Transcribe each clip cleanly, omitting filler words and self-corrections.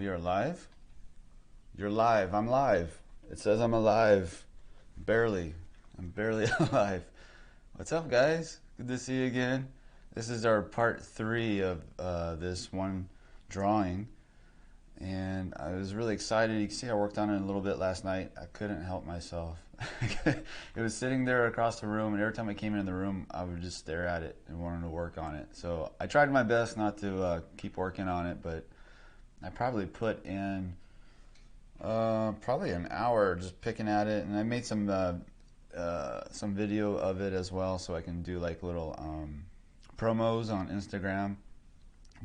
We are live? You're live. I'm live. It says I'm alive. Barely. I'm barely alive. What's up, guys? Good to see you again. This is our part 3 of this one drawing. And I was really excited. You can see I worked on it a little bit last night. I couldn't help myself. It was sitting there across the room, and every time I came in the room, I would just stare at it and wanted to work on it. So I tried my best not to keep working on it, but I probably put in probably an hour just picking at it, and I made some video of it as well, so I can do like little promos on Instagram.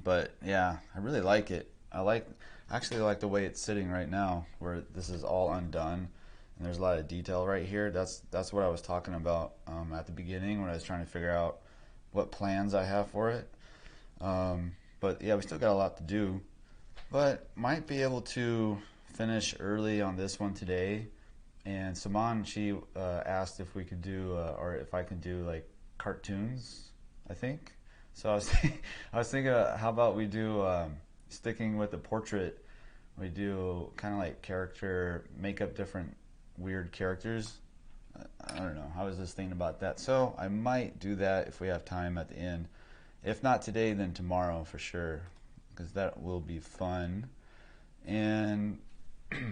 But yeah, I really like it. I actually like the way it's sitting right now, where this is all undone, and there's a lot of detail right here. That's what I was talking about at the beginning when I was trying to figure out what plans I have for it. But yeah, we still got a lot to do. But might be able to finish early on this one today. And Simone, she asked if we could do, or if I could do like cartoons, I think. So I was thinking, how about we do, sticking with the portrait, we do kind of like character, make up different weird characters. I don't know. I was just thinking about that. So I might do that if we have time at the end. If not today, then tomorrow for sure, because that will be fun. And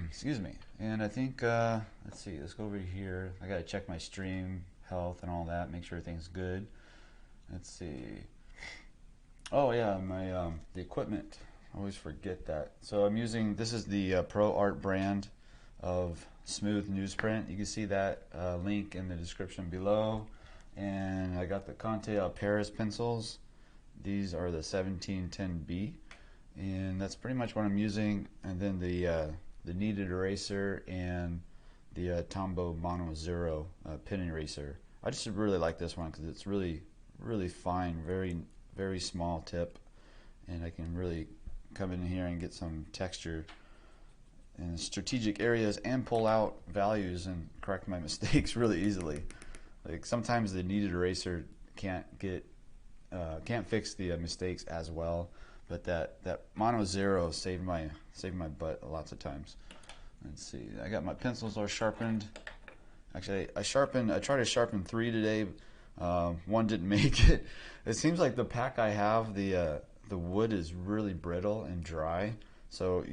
excuse me. And I think let's see, let's go over here. I gotta check my stream health and all that, make sure everything's good. Let's see. Oh yeah, my the equipment. I always forget that. So I'm using, this is the Pro Art brand of smooth newsprint. You can see that link in the description below. And I got the 𝔻𝕗𝕐𝕐 pencils. These are the 1710B. And that's pretty much what I'm using. And then the kneaded eraser and the Tombow Mono Zero pen eraser. I just really like this one because it's really, really fine, very, very small tip. And I can really come in here and get some texture in strategic areas and pull out values and correct my mistakes really easily. Like sometimes the kneaded eraser can't fix the mistakes as well, but that Mono Zero saved my butt lots of times. Let's see. I got my pencils all sharpened. Actually, I tried to sharpen 3 today. One didn't make it. It seems like the pack I have, the wood is really brittle and dry. So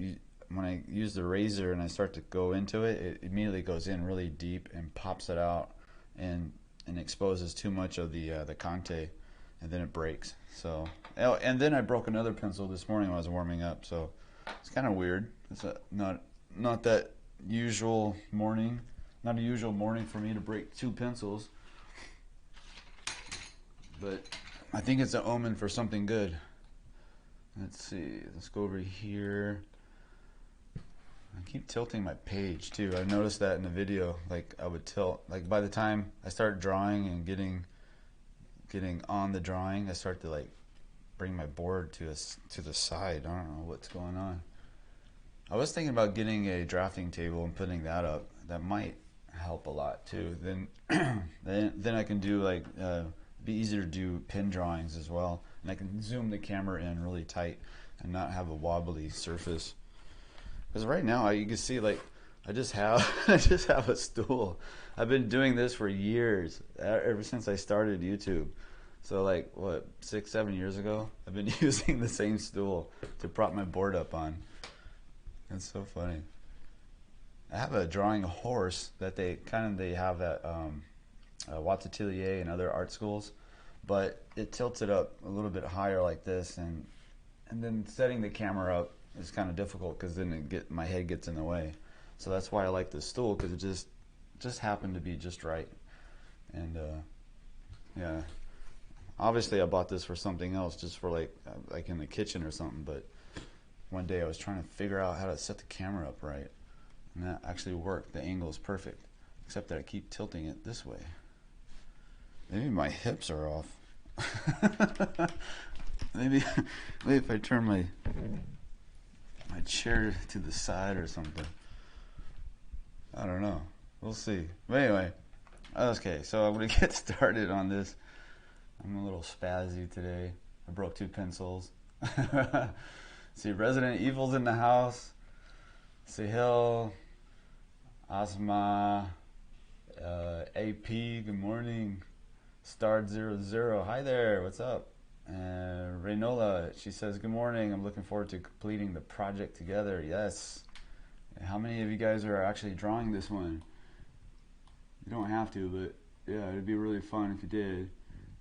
when I use the razor and I start to go into it, it immediately goes in really deep and pops it out and exposes too much of the 𝔻𝕗𝕐𝕐, and then it breaks. So, and then I broke another pencil this morning when I was warming up. So it's kind of weird. It's not that usual morning. Not a usual morning for me to break 2 pencils. But I think it's an omen for something good. Let's see. Let's go over here. I keep tilting my page too. I noticed that in the video. Like I would tilt. Like by the time I start drawing and getting on the drawing, I start to like bring my board to the side. I don't know what's going on. I was thinking about getting a drafting table and putting that up. That might help a lot too. Then I can do like be easier to do pen drawings as well, and I can zoom the camera in really tight and not have a wobbly surface. Because right now you can see like I just have a stool. I've been doing this for years, ever since I started YouTube. So like what, 6-7 years ago, I've been using the same stool to prop my board up on. That's so funny. I have a drawing horse that they have at 𝔻𝕗𝕐𝕐𝕐 and other art schools, but it tilts it up a little bit higher like this, and then setting the camera up is kind of difficult because then my head gets in the way. So that's why I like this stool, because it just happened to be just right. And yeah, obviously I bought this for something else, just for like in the kitchen or something. But one day I was trying to figure out how to set the camera up right, and that actually worked. The angle is perfect, except that I keep tilting it this way. Maybe my hips are off. maybe if I turn my chair to the side or something. I don't know. We'll see. But anyway, okay, so I'm going to get started on this. I'm a little spazzy today. I broke 2 pencils. see, Resident Evil's in the house. 𝔸𝕼𝕥𝕥𝕥𝕐𝕐, AP, good morning. 𝔸𝕟𝕒𝕒𝕒𝕒, hi there, what's up? And Reinola, she says, good morning, I'm looking forward to completing the project together. Yes. How many of you guys are actually drawing this one? You don't have to, but yeah, it'd be really fun if you did.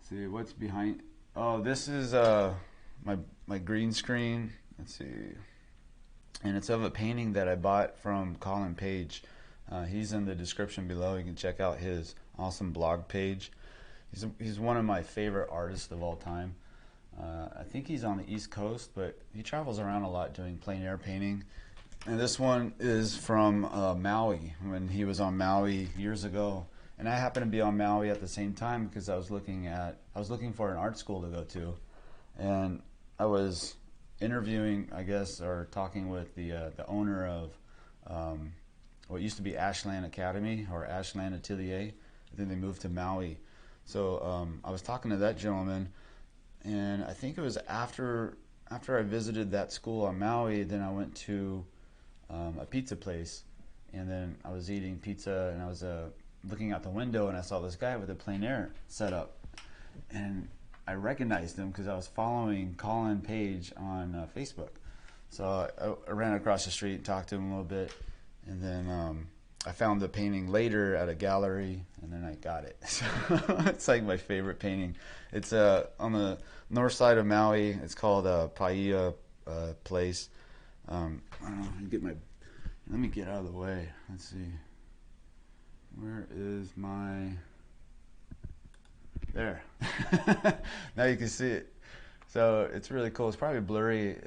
See, what's behind? Oh, this is my green screen. Let's see. And it's of a painting that I bought from Colin Page. He's in the description below. You can check out his awesome blog page. He's one of my favorite artists of all time. I think he's on the East Coast, but he travels around a lot doing plein air painting. And this one is from Maui, when he was on Maui years ago. And I happened to be on Maui at the same time because I was looking for an art school to go to. And I was interviewing, I guess, or talking with the owner of what used to be Ashland Academy, or Ashland Atelier. I think they moved to Maui. So I was talking to that gentleman, and I think it was after I visited that school on Maui, then I went to a pizza place, and then I was eating pizza, and I was looking out the window, and I saw this guy with a plein air setup, and I recognized him because I was following Colin Page on Facebook. So I ran across the street and talked to him a little bit, and then I found the painting later at a gallery, and then I got it. So it's like my favorite painting. It's on the north side of Maui. It's called 𝗖𝕗𝗱𝗄 Place. I don't know. Let me get out of the way. Let's see. Where is my? There. Now you can see it. So it's really cool. It's probably blurry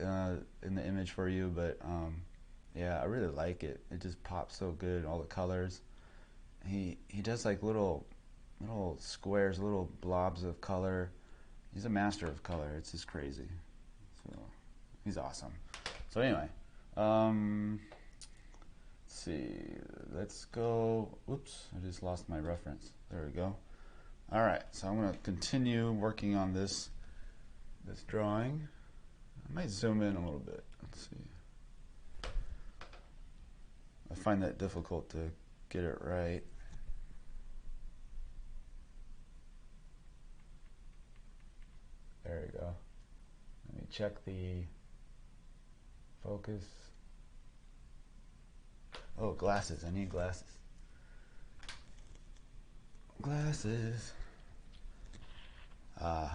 in the image for you, but yeah, I really like it. It just pops so good. All the colors. He does like little squares, little blobs of color. He's a master of color. It's just crazy. So he's awesome. So anyway, let's see. Let's go. Oops, I just lost my reference. There we go. All right, so I'm going to continue working on this drawing. I might zoom in a little bit. Let's see. I find that difficult to get it right. There we go. Let me check the focus. Oh, glasses. I need glasses. Glasses. Now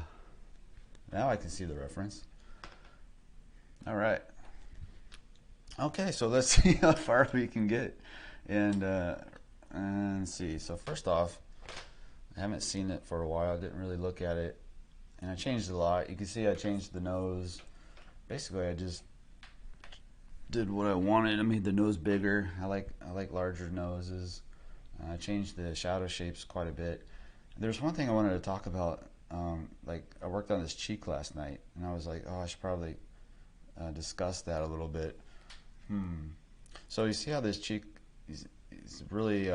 I can see the reference. All right. Okay, so let's see how far we can get. And see. So first off, I haven't seen it for a while. I didn't really look at it. And I changed a lot. You can see I changed the nose. Basically, I just did what I wanted. I made the nose bigger. I like larger noses. I changed the shadow shapes quite a bit. There's one thing I wanted to talk about. Like, I worked on this cheek last night, and I was like, oh, I should probably discuss that a little bit. So you see how this cheek is really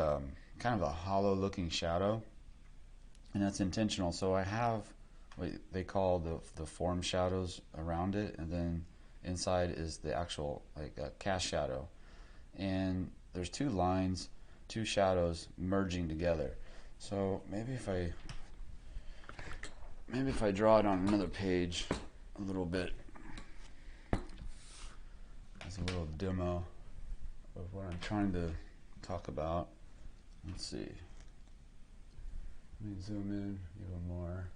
kind of a hollow looking shadow, and that's intentional. So I have what they call the form shadows around it, and then inside is the actual like a cast shadow, and there's two lines, two shadows merging together. So maybe if I draw it on another page a little bit as a little demo of what I'm trying to talk about. Let's see. Let me zoom in even more.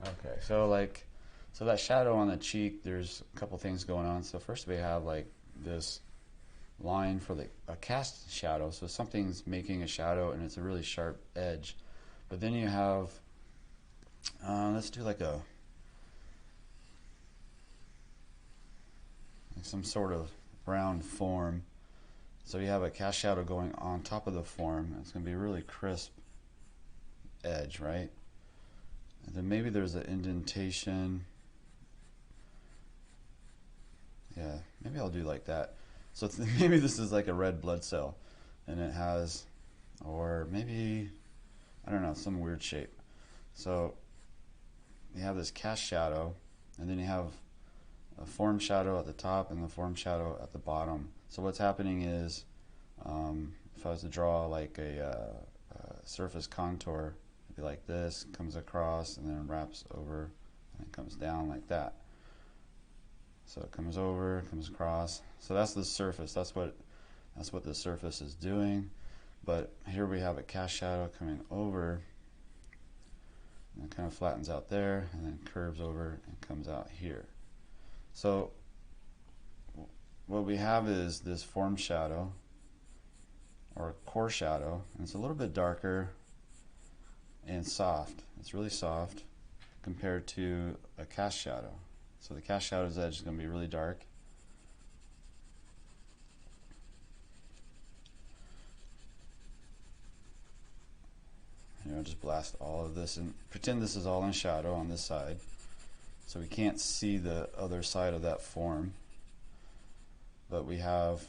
Okay, so that shadow on the cheek, there's a couple things going on. So first we have like this line for a cast shadow. So something's making a shadow and it's a really sharp edge. But then you have, let's do like some sort of round form. So you have a cast shadow going on top of the form. It's going to be a really crisp edge, right? And then maybe there's an indentation. Yeah, maybe I'll do like that. So maybe this is like a red blood cell, and it has, or maybe, I don't know, some weird shape. So you have this cast shadow, and then you have a form shadow at the top and the form shadow at the bottom. So what's happening is, if I was to draw like a surface contour, it'd be like this, comes across and then wraps over and comes down like that. So it comes over, comes across. So that's the surface. That's what the surface is doing. But here we have a cast shadow coming over, and it kind of flattens out there, and then curves over and comes out here. So what we have is this form shadow, or core shadow, and it's a little bit darker and soft. It's really soft compared to a cast shadow. So the cast shadow's edge is going to be really dark. Here, I'll just blast all of this and pretend this is all in shadow on this side, so we can't see the other side of that form. But we have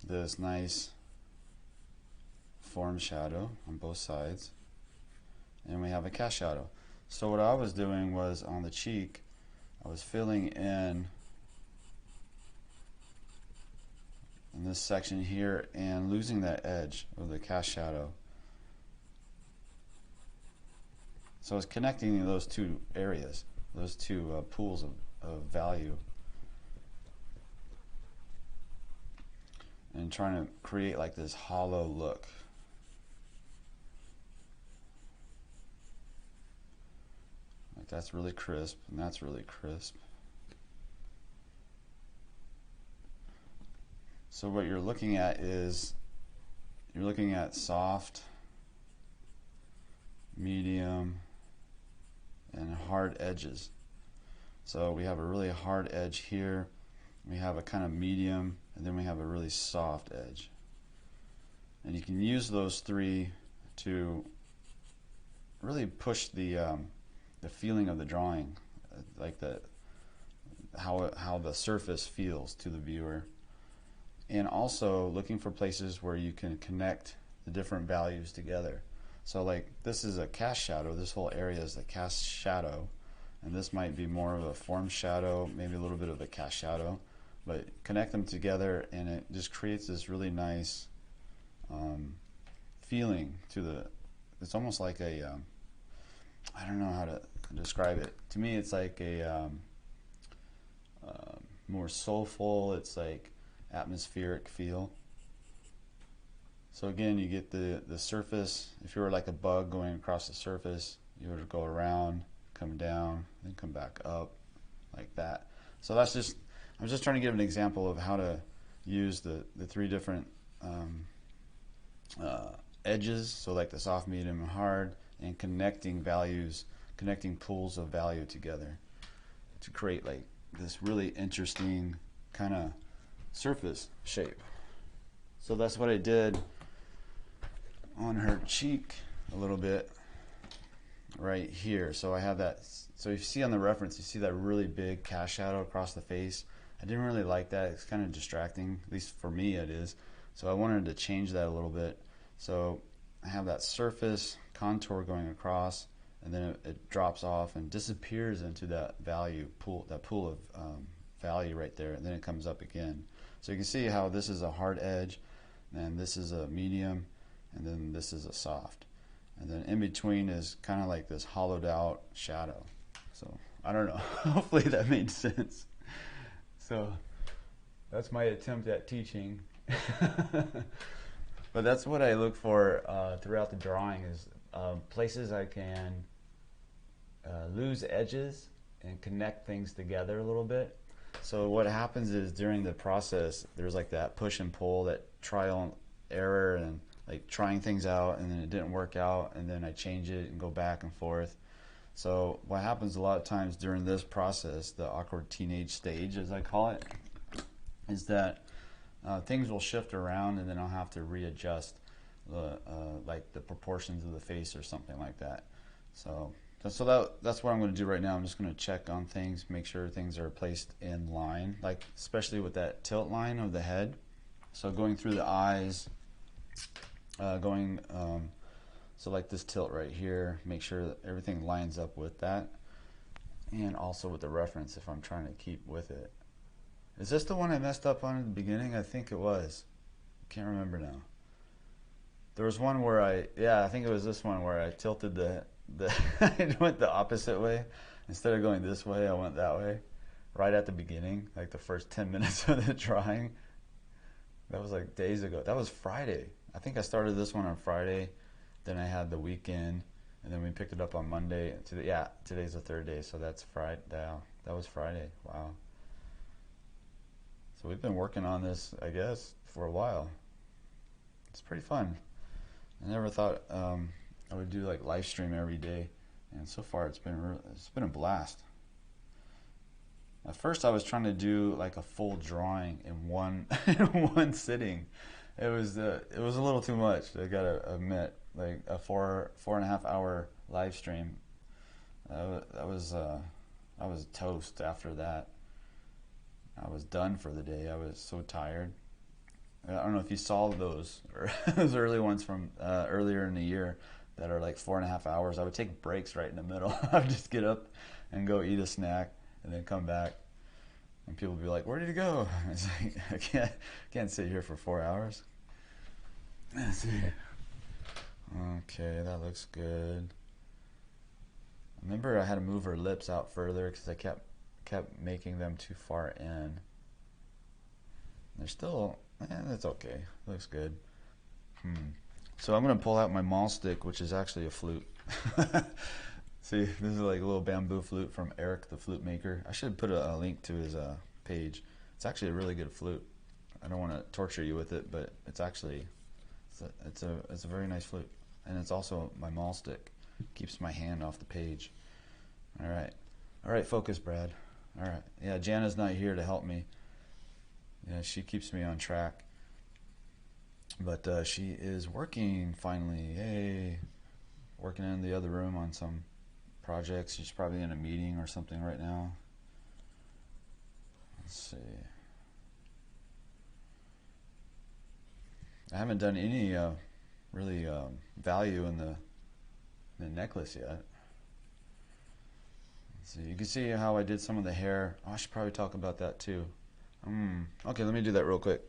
this nice form shadow on both sides, and we have a cast shadow. So what I was doing was, on the cheek, I was filling in this section here and losing that edge of the cast shadow. So I was connecting those two areas, those two pools of value, and trying to create like this hollow look. Like that's really crisp, and that's really crisp. So what you're looking at is, you're looking at soft, medium, and hard edges. So we have a really hard edge here, we have a kind of medium, and then we have a really soft edge. And you can use those three to really push the feeling of the drawing, like how the surface feels to the viewer. And also looking for places where you can connect the different values together. So like this is a cast shadow, this whole area is the cast shadow, and this might be more of a form shadow, maybe a little bit of a cast shadow, but connect them together and it just creates this really nice feeling to the, it's almost like a, I don't know how to describe it. To me it's like a more soulful, it's like atmospheric feel. So again, you get the surface. If you were like a bug going across the surface, you would go around, come down, then come back up, like that. So that's just, I was just trying to give an example of how to use the three different edges, so like the soft, medium, and hard, and connecting values, connecting pools of value together to create like this really interesting kind of surface shape. So that's what I did on her cheek a little bit right here. So I have that, so you see on the reference, you see that really big cast shadow across the face. I didn't really like that. It's kind of distracting, at least for me it is. So I wanted to change that a little bit. So I have that surface contour going across, and then it drops off and disappears into that value pool, that pool of value right there, and then it comes up again. So you can see how this is a hard edge, and this is a medium, and then this is a soft, and then in between is kind of like this hollowed out shadow. So I don't know, hopefully that made sense. So that's my attempt at teaching. But that's what I look for throughout the drawing, is places I can lose edges and connect things together a little bit. So what happens is, during the process, there's like that push and pull, that trial and error, and like trying things out, and then it didn't work out, and then I change it and go back and forth. So what happens a lot of times during this process, the awkward teenage stage as I call it, is that things will shift around, and then I'll have to readjust like the proportions of the face or something like that. So that's what I'm going to do right now. I'm just going to check on things, make sure things are placed in line, like especially with that tilt line of the head. So going through the eyes, going So like this tilt right here, make sure that everything lines up with that, and also with the reference if I'm trying to keep with it. Is this the one I messed up on in the beginning? I think it was. Can't remember now. There was one where I think it was this one where I tilted I went the opposite way. Instead of going this way, I went that way. Right at the beginning, like the first 10 minutes of the drawing. That was like days ago. That was Friday. I think I started this one on Friday. Then I had the weekend, and then we picked it up on Monday. Today's the third day, so that's Friday. That was Friday. Wow. So we've been working on this, I guess, for a while. It's pretty fun. I never thought I would do like live stream every day, and so far it's been a blast. At first I was trying to do like a full drawing in one one sitting. It was a little too much, I gotta admit. Like a 4.5 hour live stream. I was toast after that. I was done for the day. I was so tired. I don't know if you saw those early ones from earlier in the year that are like 4.5 hours. I would take breaks right in the middle. I would just get up and go eat a snack and then come back. And people would be like, "Where did you go?" It's like, I can't sit here for 4 hours. Let's see. Okay, that looks good. Remember, I had to move her lips out further because I kept making them too far in. They're still, that's okay. Looks good. So I'm gonna pull out my maul stick, which is actually a flute. See, this is like a little bamboo flute from Eric the flute maker. I should put a link to his page. It's actually a really good flute. I don't want to torture you with it, but it's actually it's a very nice flute, and it's also my maul stick. Keeps my hand off the page. All right, focus, Brad. All right, yeah, Jana's not here to help me. Yeah, she keeps me on track, but she is working finally. Yay! Working in the other room on some projects. She's probably in a meeting or something right now. Let's see. I haven't done any really value in the necklace yet. Let's see. You can see how I did some of the hair. Oh, I should probably talk about that too. Okay, let me do that real quick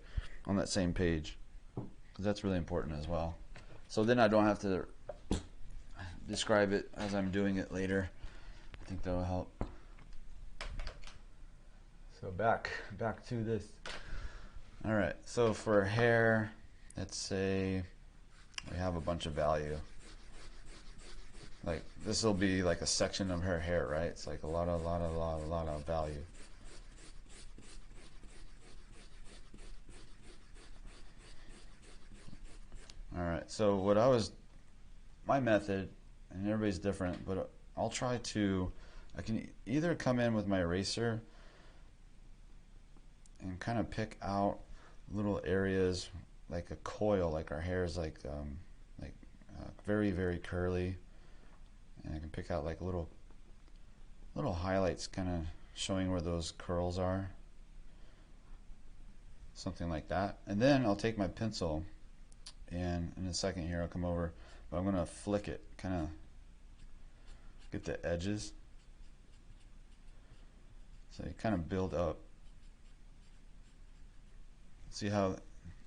on that same page, because that's really important as well. So then I don't have to describe it as I'm doing it later. I think that will help. So back to this. All right, so for hair, let's say we have a bunch of value. Like this will be like a section of her hair, right? It's like a lot of value. All right, so my method, and everybody's different, but I'll try to, I can either come in with my eraser and kind of pick out little areas like a coil, like our hair is like very, very curly, and I can pick out like little highlights kind of showing where those curls are, something like that. And then I'll take my pencil, and in a second here I'll come over, but I'm going to flick it, kind of get the edges, so you kind of build up. See how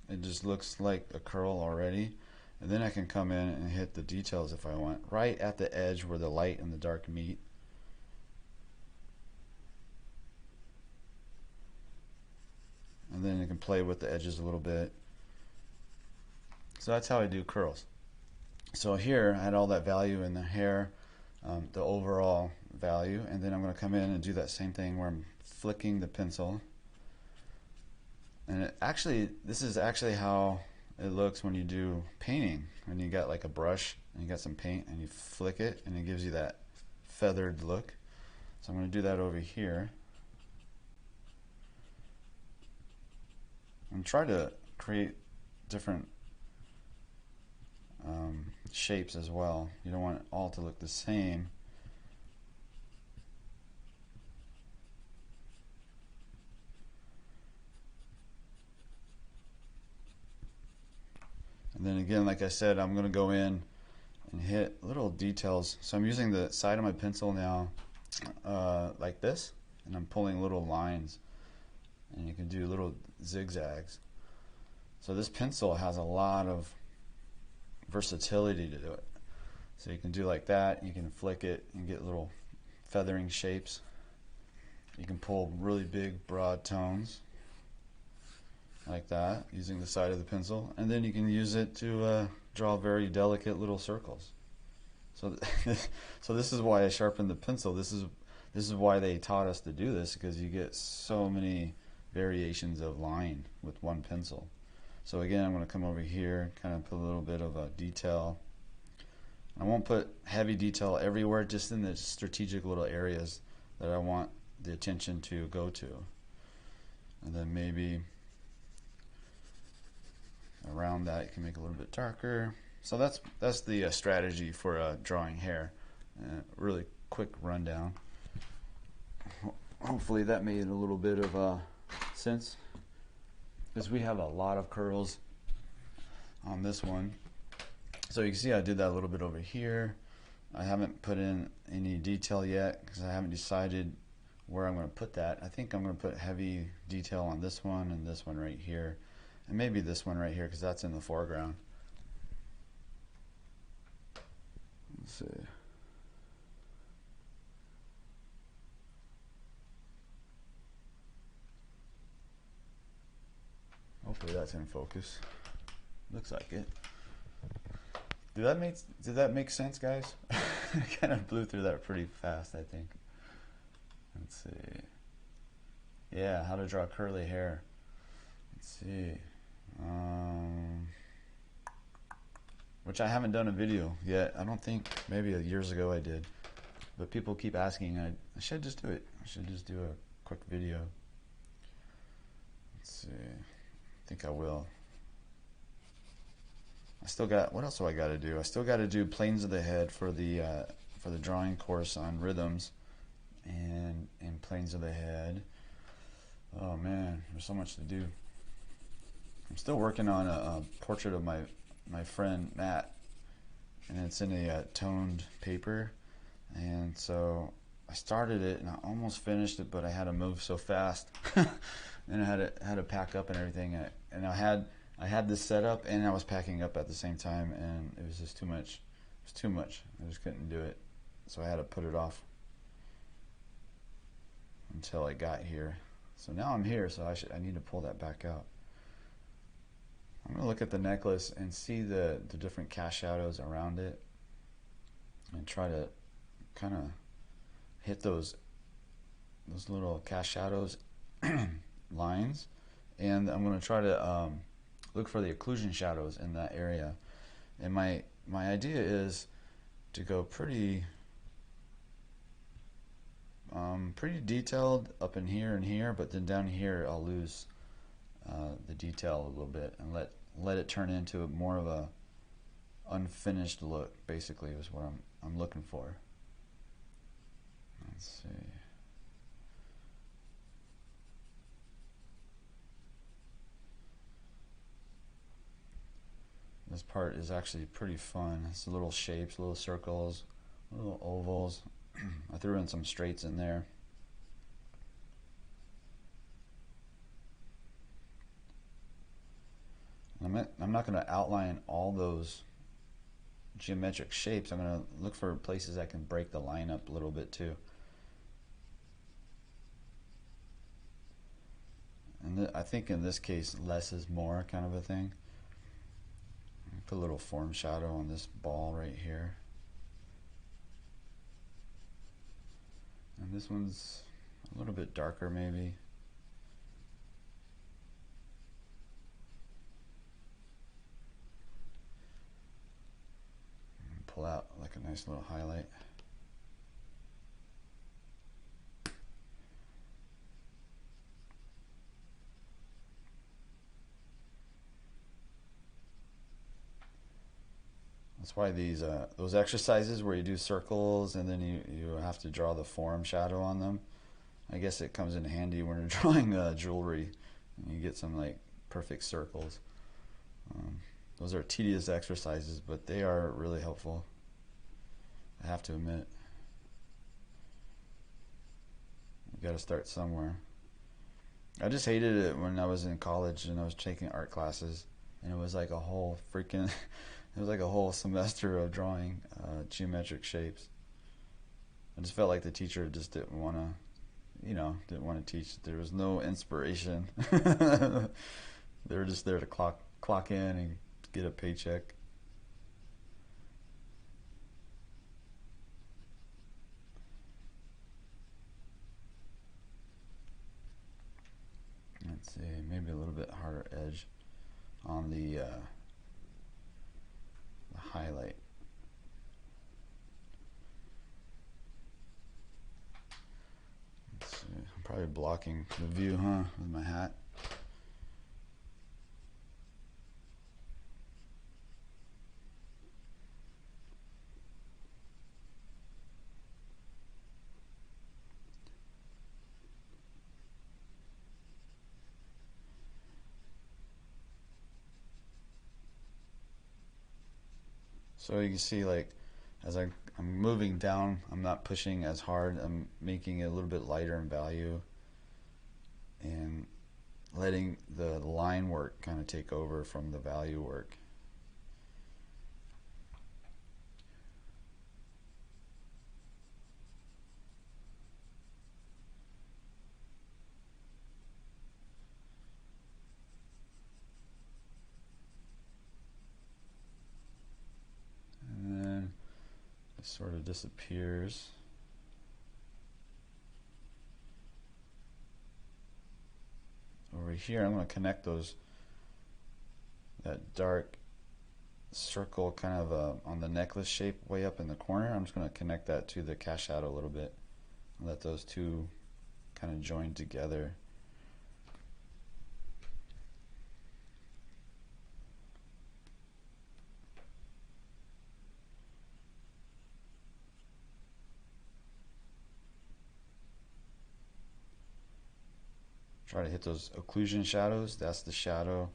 it just looks like a curl already? And then I can come in and hit the details if I want, right at the edge where the light and the dark meet. And then you can play with the edges a little bit. So that's how I do curls. So here I had all that value in the hair, the overall value, and then I'm going to come in and do that same thing where I'm flicking the pencil. And this is actually how it looks when you do painting. When you got like a brush and you got some paint and you flick it, and it gives you that feathered look. So I'm going to do that over here. And try to create different shapes as well. You don't want it all to look the same. And then again, like I said, I'm going to go in and hit little details. So I'm using the side of my pencil now like this, and I'm pulling little lines, and you can do little zigzags. So this pencil has a lot of versatility to do it. So you can do like that, you can flick it and get little feathering shapes. You can pull really big broad tones like that using the side of the pencil, and then you can use it to draw very delicate little circles. So so this is why I sharpened the pencil. This is why they taught us to do this, because you get so many variations of line with one pencil. So again, I'm going to come over here, kind of put a little bit of a detail. I won't put heavy detail everywhere, just in the strategic little areas that I want the attention to go to. And then maybe around that you can make it a little bit darker. So that's the strategy for drawing hair. Really quick rundown. Hopefully that made a little bit of sense, because we have a lot of curls on this one. So you can see I did that a little bit over here. I haven't put in any detail yet because I haven't decided where I'm going to put that. I think I'm going to put heavy detail on this one and this one right here, and maybe this one right here because that's in the foreground. Let's see. Hopefully that's in focus. Looks like it. Did that make sense, guys? I kind of blew through that pretty fast, I think. Let's see. Yeah, how to draw curly hair. Let's see. Which I haven't done a video yet. I don't think, maybe years ago I did. But people keep asking. I should just do it. I should just do a quick video. Let's see. I think I will. I still got, what else do I got to do? I still got to do planes of the head for the drawing course on rhythms and planes of the head. Oh man, there's so much to do. I'm still working on a portrait of my friend Matt, and it's in a toned paper, and so I started it and I almost finished it, but I had to move so fast and I had to pack up and everything, and I had this set up and I was packing up at the same time, and it was just too much. It was too much. I just couldn't do it, so I had to put it off until I got here. So now I'm here, so I need to pull that back out. I'm going to look at the necklace and see the different cast shadows around it and try to kind of hit those little cast shadows lines, and I'm going to try to look for the occlusion shadows in that area. And my idea is to go pretty detailed up in here and here, but then down here I'll lose the detail a little bit and let it turn into more of a unfinished look. Basically, is what I'm looking for. Let's see. This part is actually pretty fun. It's little shapes, little circles, little ovals. I threw in some straights in there. I'm not going to outline all those geometric shapes. I'm going to look for places I can break the line up a little bit too. And I think in this case, less is more kind of a thing. Put a little form shadow on this ball right here. And this one's a little bit darker maybe. And pull out like a nice little highlight. That's why these those exercises where you do circles and then you have to draw the form shadow on them, I guess it comes in handy when you're drawing jewelry and you get some like perfect circles. Those are tedious exercises, but they are really helpful. I have to admit. You gotta start somewhere. I just hated it when I was in college and I was taking art classes, and it was like a whole freaking it was like a whole semester of drawing geometric shapes. I just felt like the teacher just didn't want to teach. There was no inspiration. They were just there to clock in and get a paycheck. Let's see, maybe a little bit harder edge on the highlight. Let's see. I'm probably blocking the view, huh, with my hat. So you can see, like, as I'm moving down, I'm not pushing as hard. I'm making it a little bit lighter in value and letting the line work kind of take over from the value work. Sort of disappears. Over here, I'm going to connect that dark circle kind of on the necklace shape way up in the corner. I'm just going to connect that to the cast shadow a little bit and let those two kind of join together. Try to hit those occlusion shadows. That's the shadow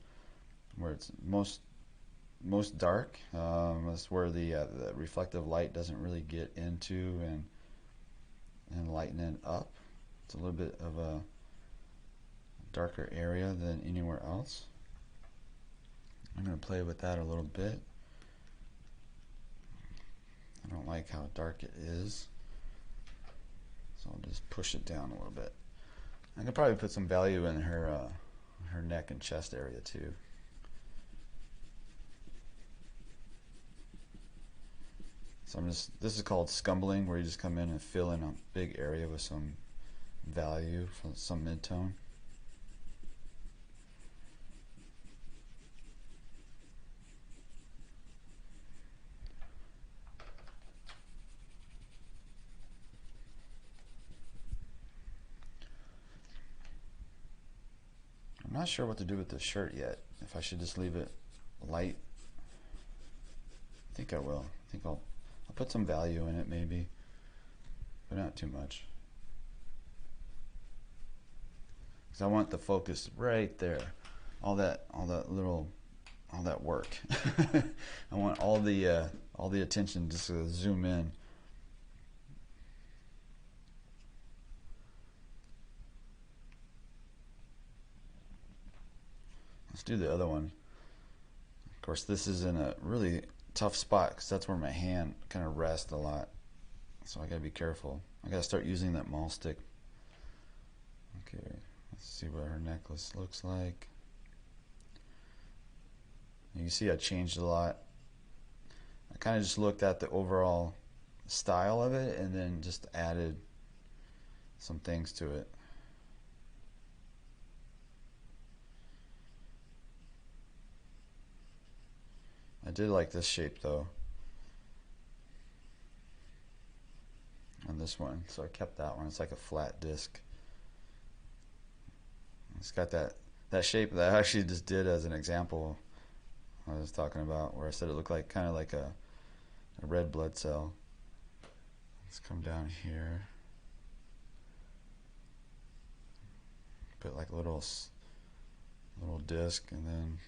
where it's most dark. That's where the reflective light doesn't really get into and lighten it up. It's a little bit of a darker area than anywhere else. I'm going to play with that a little bit. I don't like how dark it is, so I'll just push it down a little bit. I could probably put some value in her neck and chest area too. So this is called scumbling, where you just come in and fill in a big area with some value, some mid-tone. I'm not sure what to do with this shirt yet. If I should just leave it light. I think I will. I think I'll put some value in it maybe, but not too much. Because I want the focus right there. All that work. I want all the attention just to zoom in. Let's do the other one. Of course, this is in a really tough spot because that's where my hand kind of rests a lot. So I gotta be careful. I gotta start using that maul stick. Okay, let's see what her necklace looks like. You can see I changed a lot. I kind of just looked at the overall style of it and then just added some things to it. I did like this shape though on this one, so I kept that one. It's like a flat disc. It's got that shape that I actually just did as an example I was talking about, where I said it looked like kind of like a red blood cell. Let's come down here, put like a little disc, and then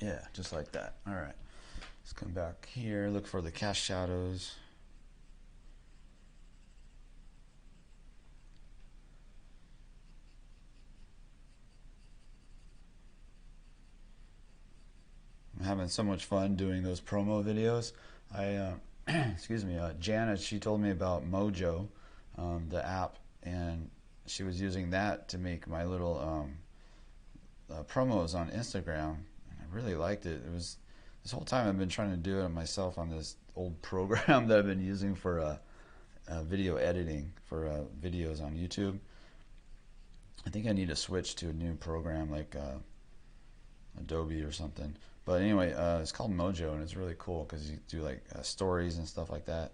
Yeah, just like that. All right. Let's come back here, look for the cast shadows. I'm having so much fun doing those promo videos. I, excuse me, Janet, she told me about Mojo, the app, and she was using that to make my little promos on Instagram. And I really liked it. It was this whole time I've been trying to do it myself on this old program that I've been using for video editing for videos on YouTube. I think I need to switch to a new program like Adobe or something. But anyway, it's called Mojo, and it's really cool because you do like stories and stuff like that,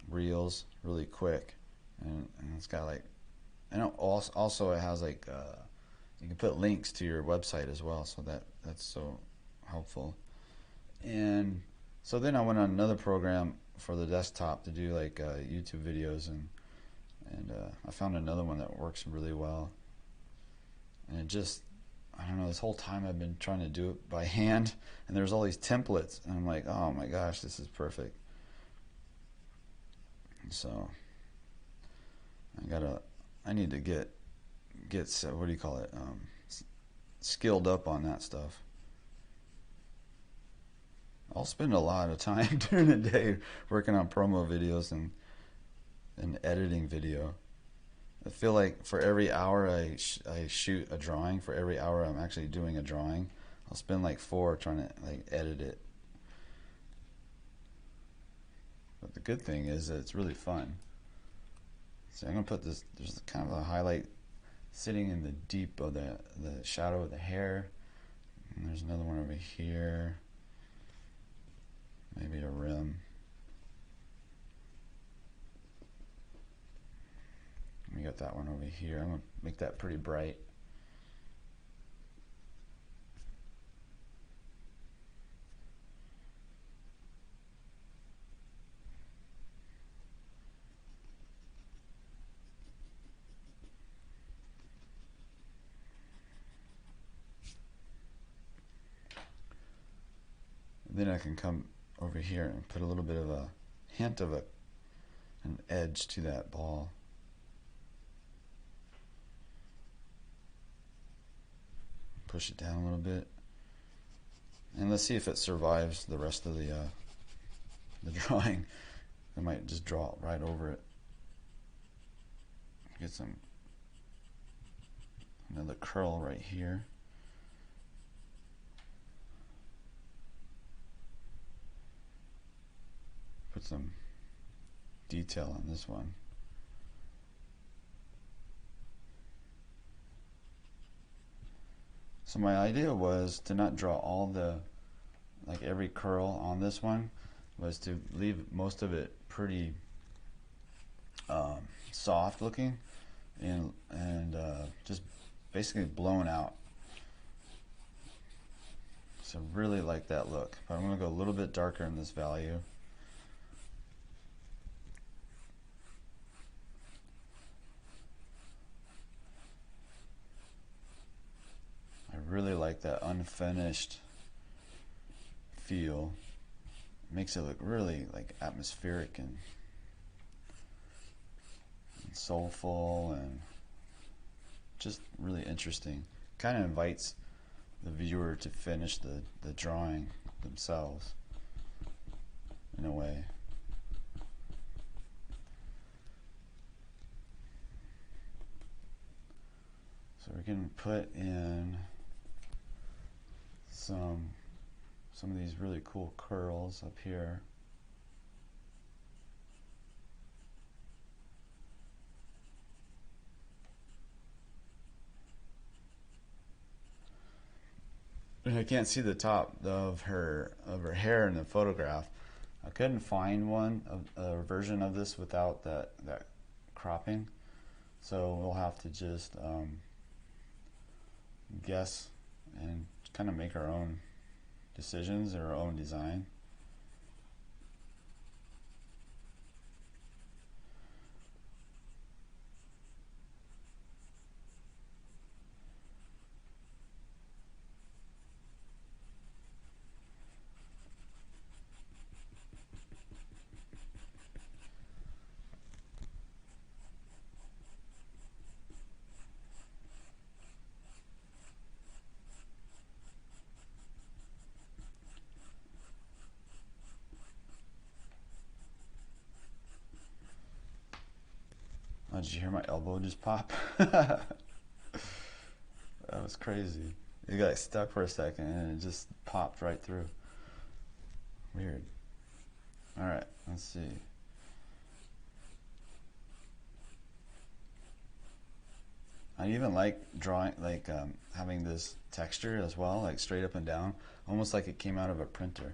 reels, really quick, and it's got like, and also it has like you can put links to your website as well, so that's so helpful. And so then I went on another program for the desktop to do like YouTube videos, and I found another one that works really well. And it just, I don't know, this whole time I've been trying to do it by hand, and there's all these templates, and I'm like, oh my gosh, this is perfect. So I need to get what do you call it, skilled up on that stuff. I'll spend a lot of time during the day working on promo videos and editing video. I feel like for every hour I shoot a drawing, for every hour I'm actually doing a drawing, I'll spend like 4 trying to like edit it. But the good thing is that it's really fun. So I'm gonna put this. There's kind of a highlight sitting in the deep of the shadow of the hair. And there's another one over here. Maybe a rim. We got that one over here. I'm gonna make that pretty bright. Then I can come over here and put a little bit of a hint of an edge to that ball. Push it down a little bit, and let's see if it survives the rest of the drawing. I might just draw it right over it. Get another curl right here. Put some detail on this one. So my idea was to not draw all the, like every curl on this one, was to leave most of it pretty soft looking and just basically blown out. So really like that look. But I'm going to go a little bit darker in this value. I really like that unfinished feel. It makes it look really like atmospheric and soulful and just really interesting. Kind of invites the viewer to finish the drawing themselves in a way. So we can put in some of these really cool curls up here. And I can't see the top of her hair in the photograph. I couldn't find a version of this without that cropping. So we'll have to just guess and kind of make our own decisions or our own design. Oh, did you hear my elbow just pop? That was crazy. It got stuck for a second and it just popped right through. Weird. Alright, let's see. I even like drawing, like having this texture as well, like straight up and down, almost like it came out of a printer.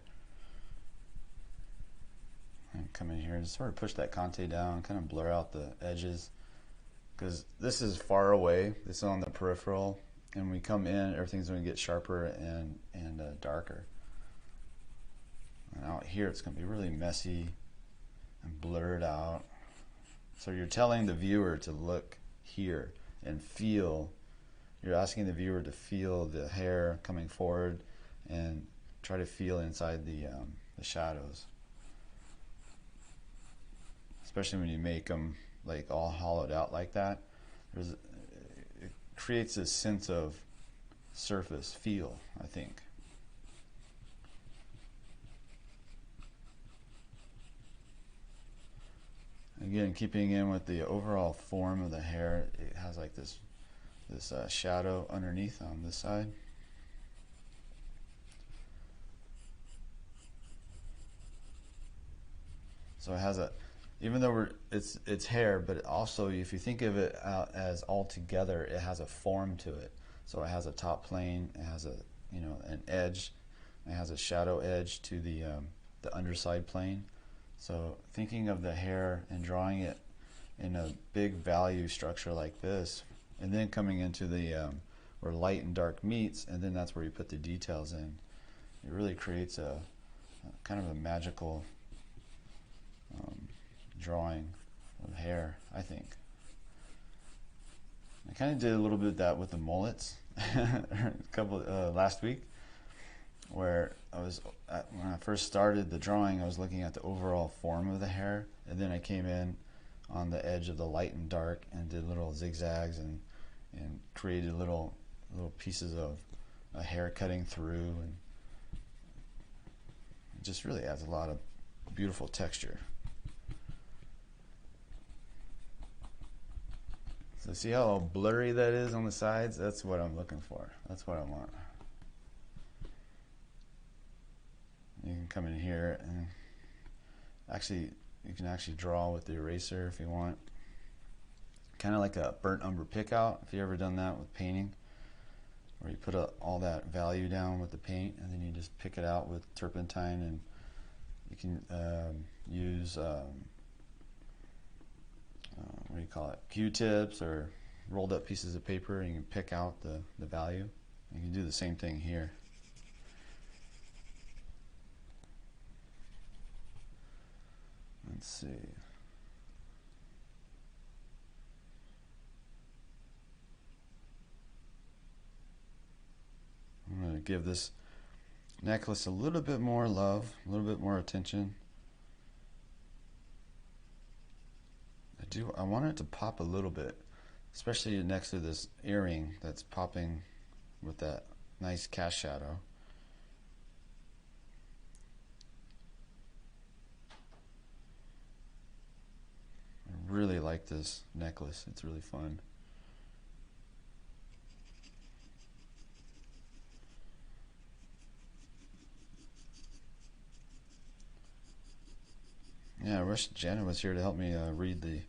And come in here and sort of push that Conte down, kind of blur out the edges, because this is far away, this is on the peripheral, and when we come in, everything's going to get sharper and darker. And out here, it's going to be really messy and blurred out. So you're telling the viewer to look here and feel, you're asking the viewer to feel the hair coming forward and try to feel inside the shadows. Especially when you make them like all hollowed out like that, it creates a sense of surface feel, I think. Again, keeping in with the overall form of the hair, it has like this shadow underneath on this side. So it has a, even though it's hair, but it also, if you think of it as all together, it has a form to it. So it has a top plane, it has a an edge, it has a shadow edge to the underside plane. So thinking of the hair and drawing it in a big value structure like this, and then coming into the where light and dark meets, and then that's where you put the details in. It really creates a kind of a magical drawing of hair, I think. I kind of did a little bit of that with the mullets last week, where when I first started the drawing, I was looking at the overall form of the hair, and then I came in on the edge of the light and dark and did little zigzags and created little pieces of hair cutting through, and it just really adds a lot of beautiful texture. So see how blurry that is on the sides? That's what I'm looking for. That's what I want. You can come in here and you can actually draw with the eraser if you want. Kind of like a burnt umber pick out, if you ever done that with painting, where you put all that value down with the paint and then you just pick it out with turpentine, and you can use what do you call it, Q-tips or rolled up pieces of paper, and you can pick out the value. You can do the same thing here. Let's see. I'm going to give this necklace a little bit more love, a little bit more attention. I want it to pop a little bit, especially next to this earring that's popping with that nice cast shadow. I really like this necklace. It's really fun. Yeah, I wish Janet was here to help me read the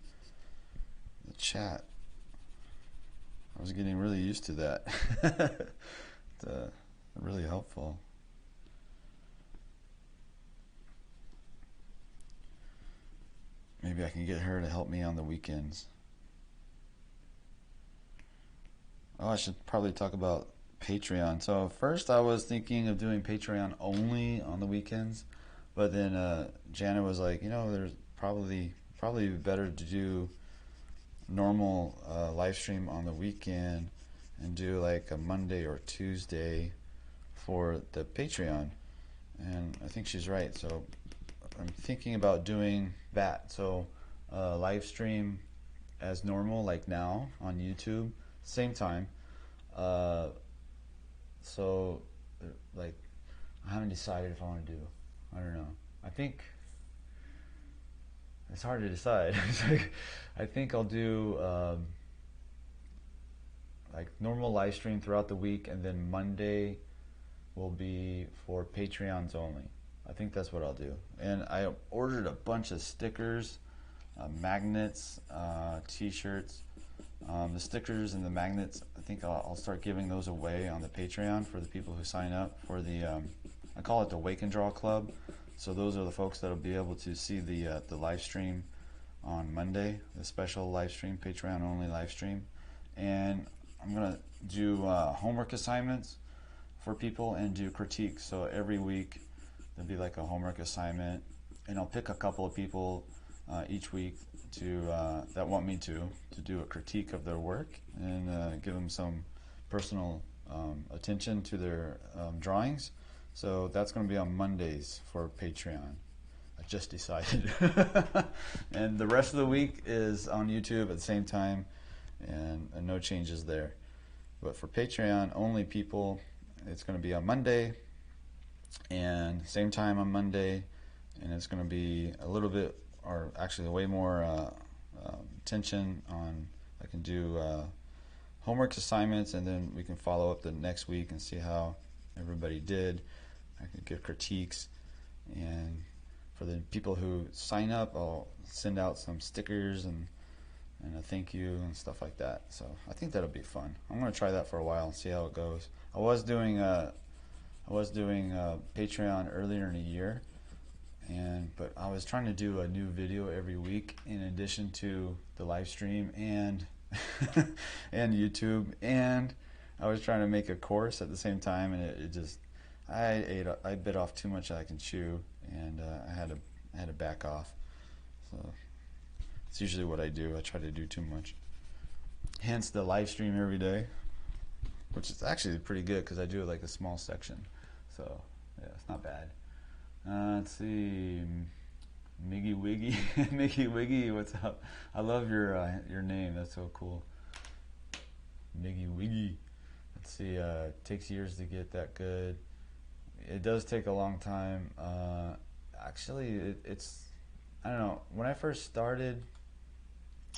chat. I was getting really used to that. It's really helpful. Maybe I can get her to help me on the weekends. Oh, I should probably talk about Patreon. So first I was thinking of doing Patreon only on the weekends, but then Janet was like, there's probably better to do normal live stream on the weekend and do like a Monday or Tuesday for the Patreon. And I think she's right. So I'm thinking about doing that. So live stream as normal, like now on YouTube, same time. So like I haven't decided if I want to do, I don't know. I think it's hard to decide. I think I'll do like normal live stream throughout the week, and then Monday will be for Patreons only. I think that's what I'll do. And I ordered a bunch of stickers, magnets, t-shirts. The stickers and the magnets, I think I'll start giving those away on the Patreon for the people who sign up for the, I call it the Wake and Draw Club. So those are the folks that'll be able to see the live stream on Monday, the special live stream, Patreon only live stream. And I'm gonna do homework assignments for people and do critiques. So every week there'll be like a homework assignment, and I'll pick a couple of people each week to that want me to do a critique of their work and give them some personal attention to their drawings. So that's going to be on Mondays for Patreon. I just decided. And the rest of the week is on YouTube at the same time, and no changes there. But for Patreon only people, it's going to be on Monday and same time on Monday, and it's going to be a little bit, or actually way more attention on, I can do homework assignments, and then we can follow up the next week and see how everybody did. I can give critiques, and for the people who sign up, I'll send out some stickers and a thank you and stuff like that. So I think that'll be fun. I'm going to try that for a while and see how it goes. I was doing Patreon earlier in the year, but I was trying to do a new video every week in addition to the live stream and and YouTube, and I was trying to make a course at the same time, and it just, I bit off too much that I can chew, and I had to back off. So it's usually what I do. I try to do too much. Hence the live stream every day, which is actually pretty good because I do like a small section. So yeah, it's not bad. Let's see, Miggy Wiggy, Miggy Wiggy, what's up? I love your name. That's so cool. Miggy Wiggy. Let's see. Takes years to get that good. It does take a long time. Actually, it's, I don't know. When I first started,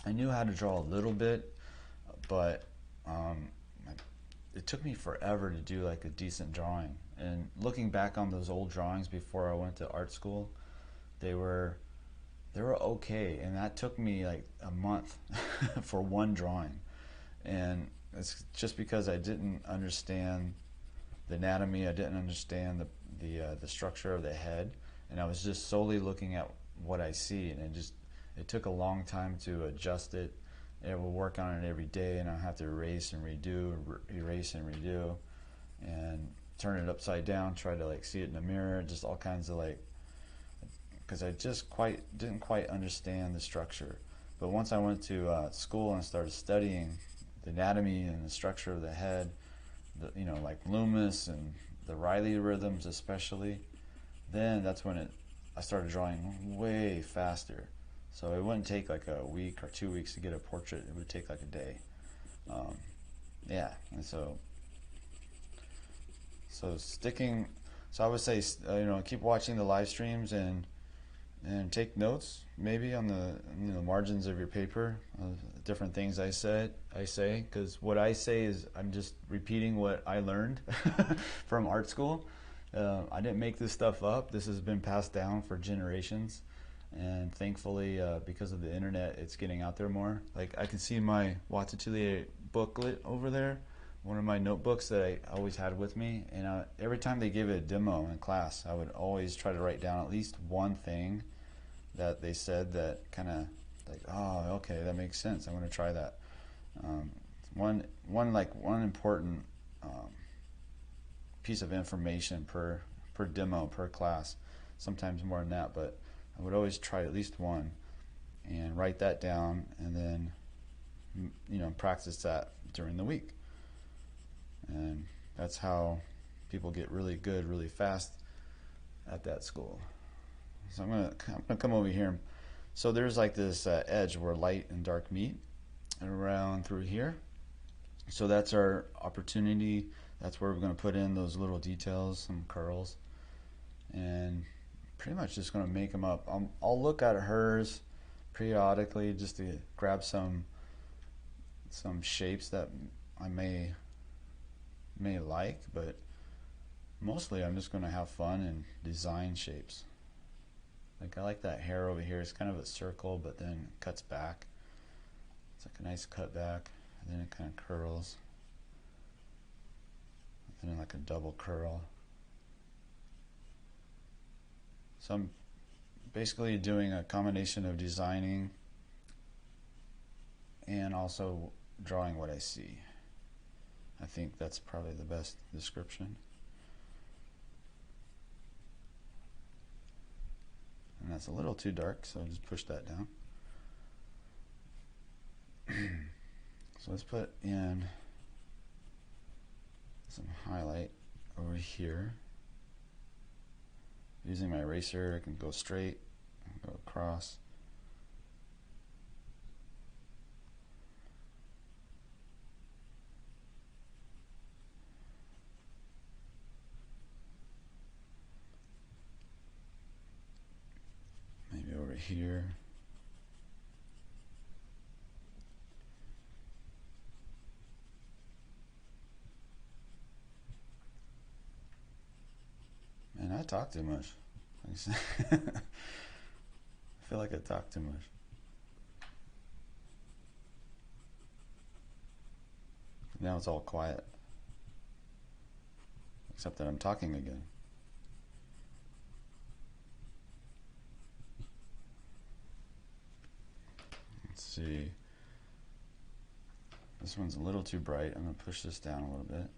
I knew how to draw a little bit, but it took me forever to do like a decent drawing. And looking back on those old drawings before I went to art school, they were okay, and that took me like a month for one drawing. And it's just because I didn't understand the anatomy, I didn't understand the structure of the head, and I was just solely looking at what I see, and it took a long time to adjust it. I would work on it every day, and I have to erase and redo, and turn it upside down, try to like see it in the mirror, just all kinds of like, because I just didn't quite understand the structure. But once I went to school and started studying the anatomy and the structure of the head, like Loomis and the Reilly rhythms especially, then that's when I started drawing way faster. So it wouldn't take like a week or 2 weeks to get a portrait. It would take like a day. Yeah, and so sticking. So I would say, keep watching the live streams and take notes maybe on the margins of your paper, different things I say, because what I say is I'm just repeating what I learned from art school. I didn't make this stuff up. This has been passed down for generations, and thankfully because of the internet, it's getting out there more. Like I can see my 𝔻𝕗𝕗 booklet over there, one of my notebooks that I always had with me, and every time they give it a demo in class, I would always try to write down at least one thing that they said that kind of like, oh, okay, that makes sense. I'm going to try that. One important piece of information per demo, per class, sometimes more than that, but I would always try at least one and write that down, and then practice that during the week. And that's how people get really good really fast at that school. So I'm gonna come over here. So there's like this edge where light and dark meet, and around through here. So that's our opportunity. That's where we're going to put in those little details, some curls, and pretty much just going to make them up. I'll look at hers periodically just to grab some shapes that I may like, but mostly I'm just going to have fun and design shapes. Like I like that hair over here. It's kind of a circle, but then it cuts back. It's like a nice cut back, and then it kind of curls, and then like a double curl. So I'm basically doing a combination of designing and also drawing what I see. I think that's probably the best description. And that's a little too dark, so I'll just push that down. So let's put in some highlight over here. Using my eraser, I can go straight, go across. Maybe over here. Man, I talk too much. I feel like I talk too much. Now it's all quiet. Except that I'm talking again. Let's see. This one's a little too bright. I'm going to push this down a little bit.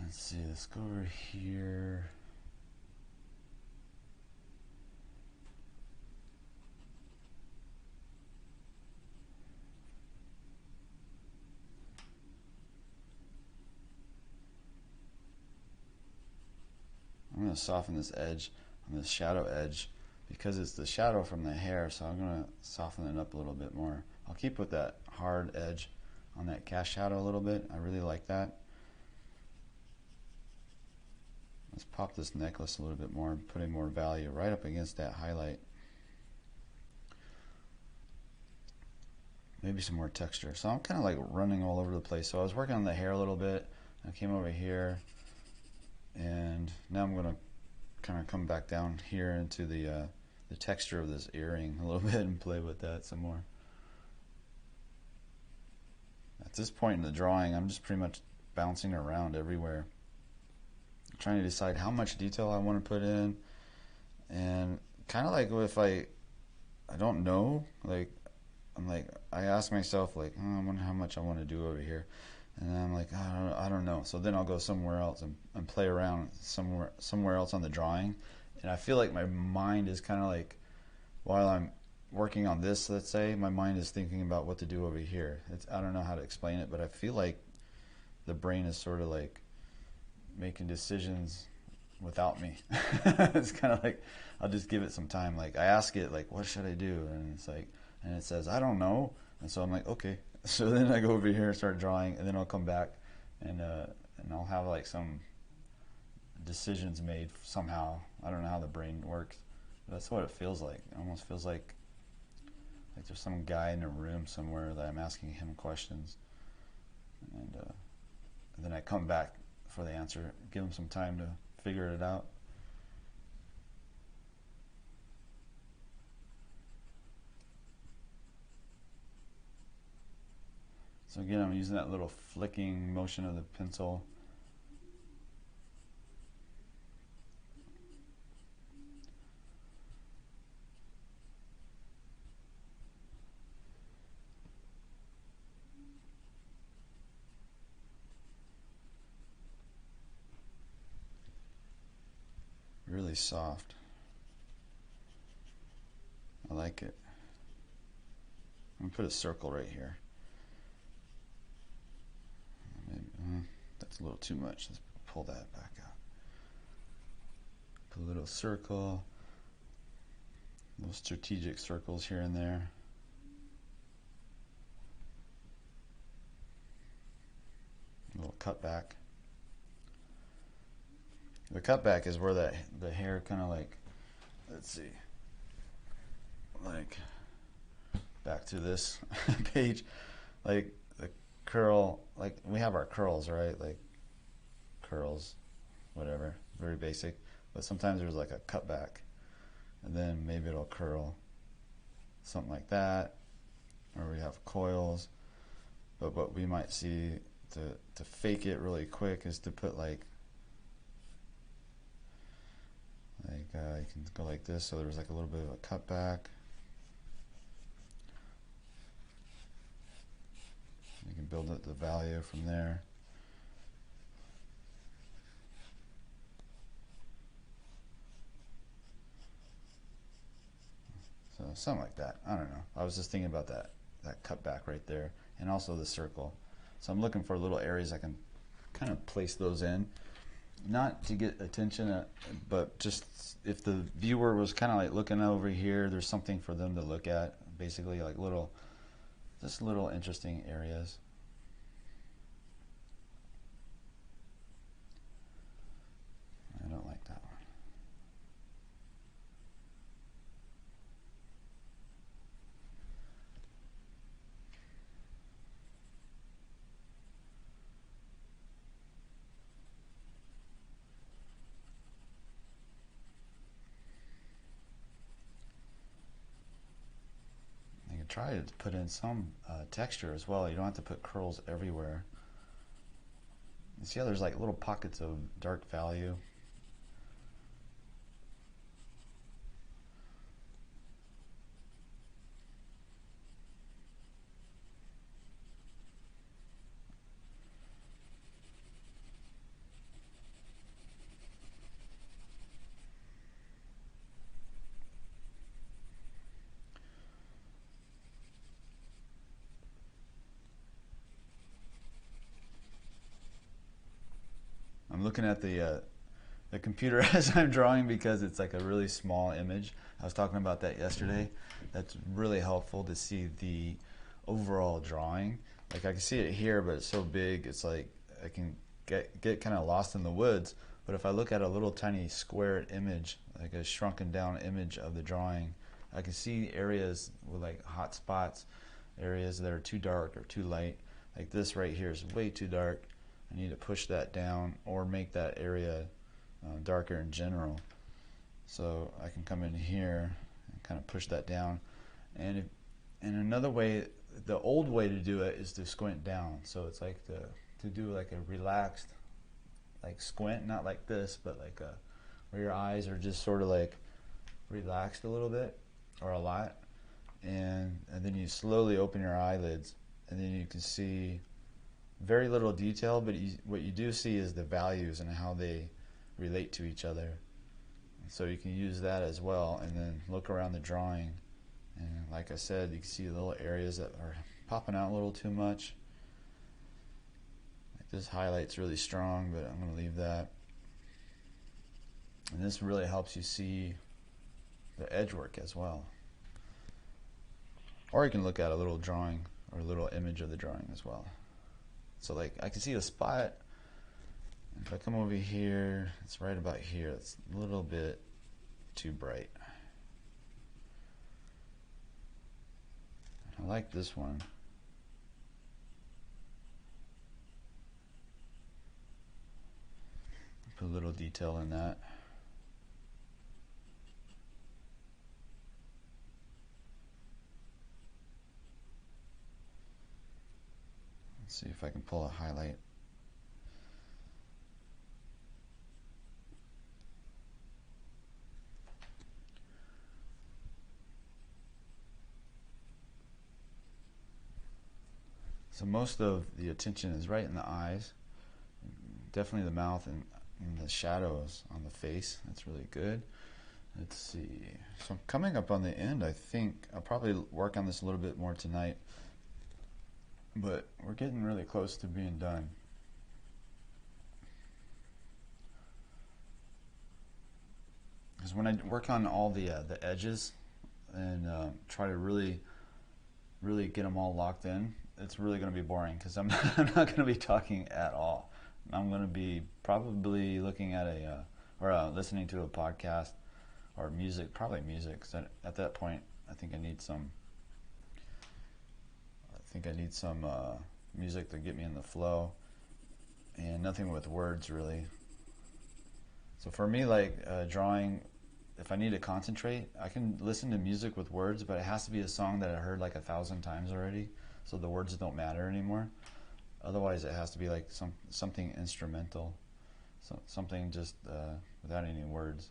Let's see, let's go over here. I'm going to soften this edge on this shadow edge because it's the shadow from the hair, so I'm going to soften it up a little bit more. I'll keep with that hard edge on that cast shadow a little bit. I really like that. Let's pop this necklace a little bit more, putting more value right up against that highlight. Maybe some more texture. So I'm kind of like running all over the place. So I was working on the hair a little bit. I came over here, and now I'm going to kind of come back down here into the texture of this earring a little bit and play with that some more. At this point in the drawing, I'm just pretty much bouncing around everywhere, trying to decide how much detail I want to put in, and kind of like if I don't know, like I ask myself like, oh, I wonder how much I want to do over here, and then I'm like, I don't know. So then I'll go somewhere else and play around somewhere else on the drawing, and I feel like my mind is kind of like, while I'm working on this, let's say, my mind is thinking about what to do over here. I don't know how to explain it, but I feel like the brain is sort of like making decisions without me. It's kind of like I'll just give it some time. Like I ask it like, what should I do? And it's like, and it says, I don't know. And so I'm like, okay. So then I go over here and start drawing, and then I'll come back and I'll have like some decisions made somehow. I don't know how the brain works. But that's what it feels like. It almost feels like there's some guy in a room somewhere that I'm asking him questions, and then I come back for the answer, give him some time to figure it out. So again, I'm using that little flicking motion of the pencil. really soft. I like it. I'm gonna put a circle right here. Maybe, that's a little too much. Let's pull that back out. Put a little circle, little strategic circles here and there. A little cutback. The cutback is where the hair kind of like, let's see, like back to this page, like the curl, like we have our curls, right? Like curls, whatever, very basic. But sometimes there's like a cutback, and then maybe it'll curl, something like that. Or we have coils. But what we might see to fake it really quick is to put like you can go like this, so there's like a little bit of a cutback. You can build up the value from there. So something like that. I don't know. I was just thinking about that cutback right there, and also the circle. So I'm looking for little areas I can kind of place those in. Not to get attention, but just if the viewer was kind of like looking over here, there's something for them to look at. Basically, like just little interesting areas. I don't like that one. Try to put in some texture as well. You don't have to put curls everywhere. You see how there's like little pockets of dark value? I'm looking at the computer as I'm drawing because it's like a really small image. I was talking about that yesterday. That's really helpful to see the overall drawing. Like I can see it here, but it's so big, it's like I can get kind of lost in the woods. But if I look at a little tiny square image, like a shrunken down image of the drawing, I can see areas with like hot spots, areas that are too dark or too light. Like this right here is way too dark. I need to push that down or make that area darker in general. So I can come in here and kind of push that down. And another way, the old way to do it is to squint down. So it's like to do like a relaxed, like squint, not like this, but like where your eyes are just sort of like relaxed a little bit or a lot. And then you slowly open your eyelids, and then you can see very little detail, but what you do see is the values and how they relate to each other. So you can use that as well, and then look around the drawing, and like I said, you can see little areas that are popping out a little too much. Like this highlight's really strong, but I'm going to leave that. And this really helps you see the edge work as well. Or you can look at a little drawing or a little image of the drawing as well. So like I can see the spot. If I come over here, it's right about here. It's a little bit too bright. I like this one. Put a little detail in that. See if I can pull a highlight. So most of the attention is right in the eyes, definitely the mouth, and and the shadows on the face. That's really good. Let's see. So I'm coming up on the end. I think I'll probably work on this a little bit more tonight, but we're getting really close to being done. Because when I work on all the edges and try to really get them all locked in, it's really going to be boring because I'm not going to be talking at all. I'm going to be probably looking at or listening to a podcast or music, probably music. Cause at that point, I think I need some music to get me in the flow, and nothing with words really. So for me, like drawing, if I need to concentrate, I can listen to music with words, but it has to be a song that I heard like 1,000 times already, so the words don't matter anymore. Otherwise, it has to be like something instrumental, something just without any words.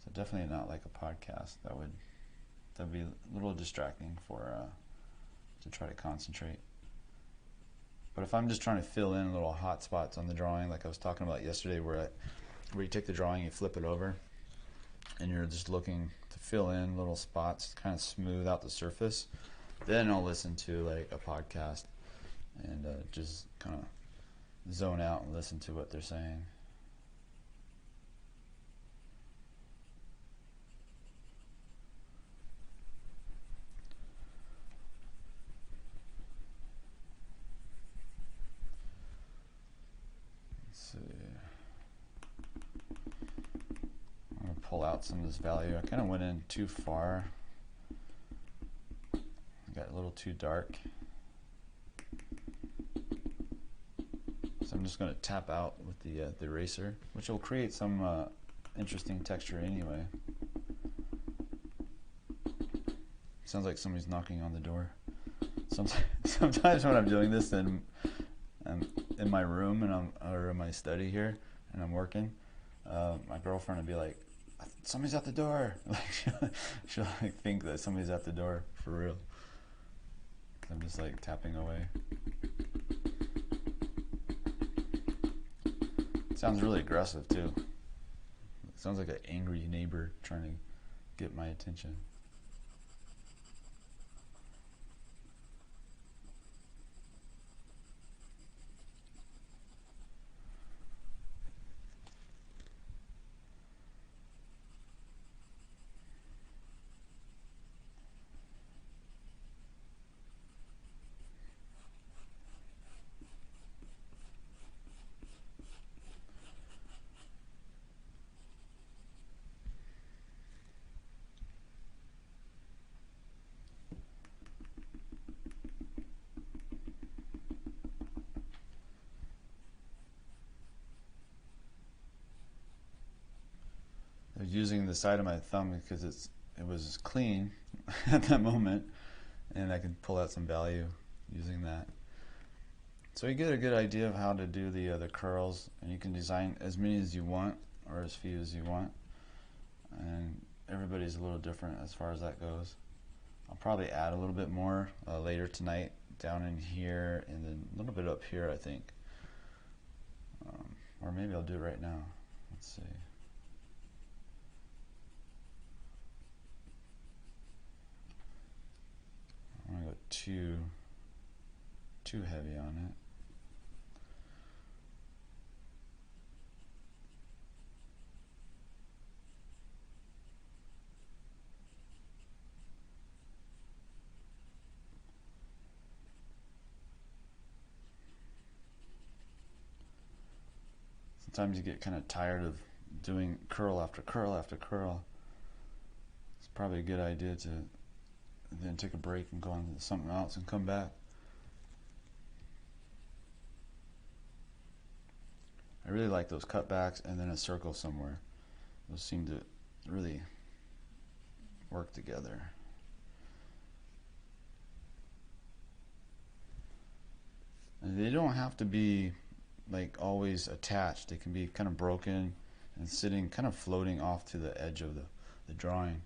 So definitely not like a podcast. That'd be a little distracting for to try to concentrate. But if I'm just trying to fill in little hot spots on the drawing, like I was talking about yesterday, where you take the drawing, you flip it over, and you're just looking to fill in little spots, kind of smooth out the surface, then I'll listen to like a podcast and just kind of zone out and listen to what they're saying. Let's see. I'm going to pull out some of this value. I kind of went in too far. I got a little too dark. So I'm just going to tap out with the eraser, which will create some interesting texture anyway. Sounds like somebody's knocking on the door. Sometimes when I'm doing this, then I'm in my room or in my study here, and I'm working. My girlfriend would be like, "Somebody's at the door." Like she'll like think that somebody's at the door for real. I'm just like tapping away. Sounds really aggressive too. It sounds like an angry neighbor trying to get my attention. Using the side of my thumb because it was clean at that moment, and I can pull out some value using that. So you get a good idea of how to do the curls, and you can design as many as you want or as few as you want, and everybody's a little different as far as that goes. I'll probably add a little bit more later tonight down in here, and then a little bit up here, I think, or maybe I'll do it right now. Let's see. I don't want to go too heavy on it. Sometimes you get kind of tired of doing curl after curl after curl. It's probably a good idea to then take a break and go on to something else and come back. I really like those cutbacks and then a circle somewhere. Those seem to really work together. And they don't have to be like always attached. They can be kind of broken and sitting, kind of floating off to the edge of the drawing.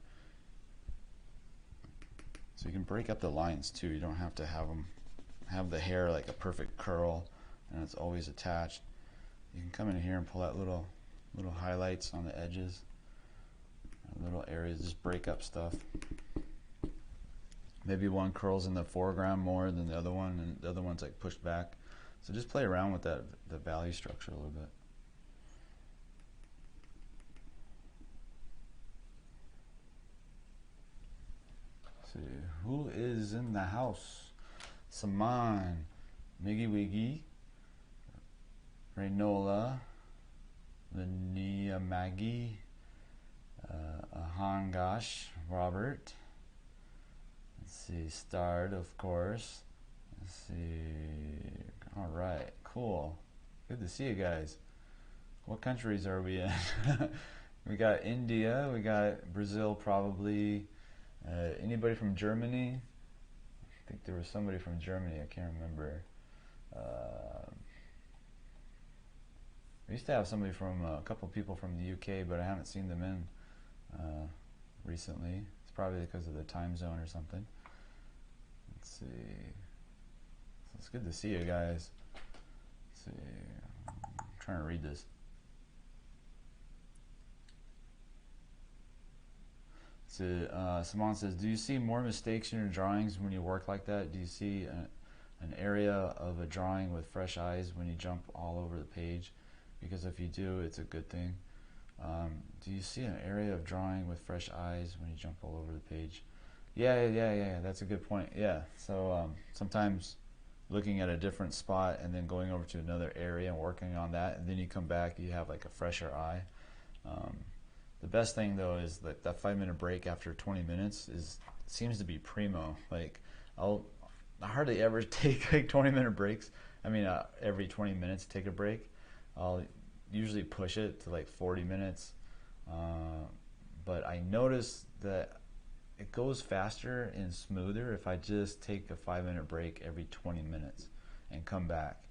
So you can break up the lines too. You don't have to have the hair like a perfect curl and it's always attached. You can come in here and pull out little highlights on the edges, little areas, just break up stuff. Maybe one curls in the foreground more than the other one, and the other one's like pushed back. So just play around with that, the value structure a little bit. Let's see, who is in the house? Saman, 𝔻𝕗𝕐𝕐𝕐, Reinola, Linnea Maggie, Ahangash, Robert. Let's see, Starred, of course. Let's see. All right, cool. Good to see you guys. What countries are we in? We got India, we got Brazil probably. Anybody from Germany? I think there was somebody from Germany, I can't remember. We used to have somebody from, a couple people from the UK, but I haven't seen them in recently. It's probably because of the time zone or something. Let's see. So it's good to see you guys. Let's see. I'm trying to read this. So, Simone says, do you see more mistakes in your drawings when you work like that? Do you see an area of a drawing with fresh eyes when you jump all over the page? Because if you do, it's a good thing. Do you see an area of drawing with fresh eyes when you jump all over the page? Yeah, that's a good point. Yeah, so sometimes looking at a different spot and then going over to another area and working on that, and then you come back, you have like a fresher eye. The best thing though is that 5-minute break after 20 minutes seems to be primo. Like I hardly ever take like 20-minute breaks. I mean, every 20 minutes take a break. I'll usually push it to like 40 minutes, but I notice that it goes faster and smoother if I just take a 5-minute break every 20 minutes and come back.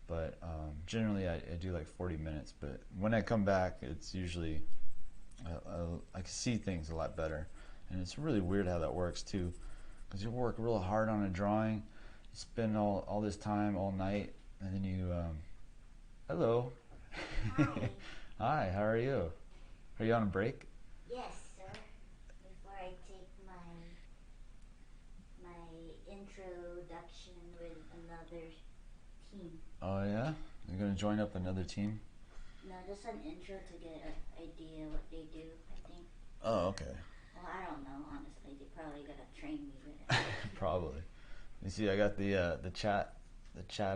But generally I do like 40 minutes, but when I come back, it's usually I can see things a lot better. And it's really weird how that works too, because you work real hard on a drawing, you spend all this time all night, and then you hello. Hi. Hi, how are you? Are you on a break? Yes, sir. Before I take my introduction with another team. Oh yeah? You're gonna join up another team? No, just an intro to get an idea what they do, I think. Oh, okay. Well, I don't know, honestly. They probably gotta train me with it. Probably. You see, I got the chat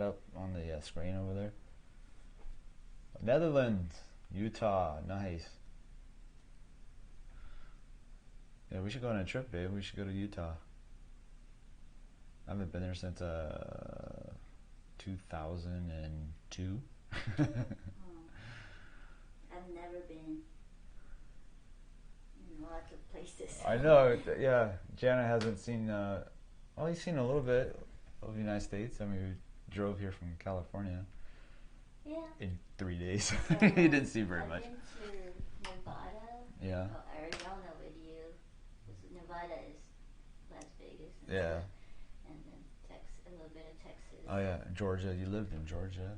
up on the screen over there. Netherlands, Utah, nice. Yeah, we should go on a trip, babe. We should go to Utah. I haven't been there since 2002. I've never been in lots of places. I know, yeah. Jana hasn't seen, well, he's seen a little bit of the United States. I mean, we drove here from California. Yeah. In 3 days. So, He didn't see very much. I've been to Nevada. Yeah. Oh, Arizona with you. Nevada is Las Vegas. And Yeah. stuff. And then Texas, a little bit of Texas. Oh yeah, Georgia. You lived in Georgia?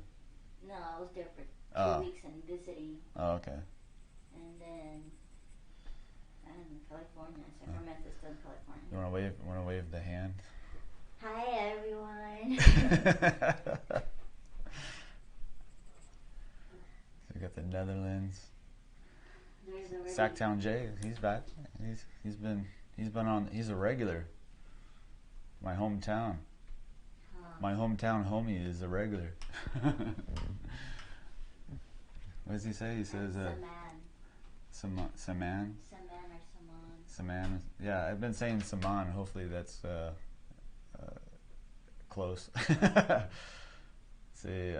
No, I was there for 2 weeks and visiting. Oh, okay. And then I don't know, California, Sacramento, still in California. You want to wave the hand? Hi everyone. So we got the Netherlands. There's Sacktown Jay, he's back. He's been on. He's a regular. My hometown. My hometown homie is a regular. What does he say? He says Saman. Saman. Saman. Yeah, I've been saying Saman. Hopefully that's close. See,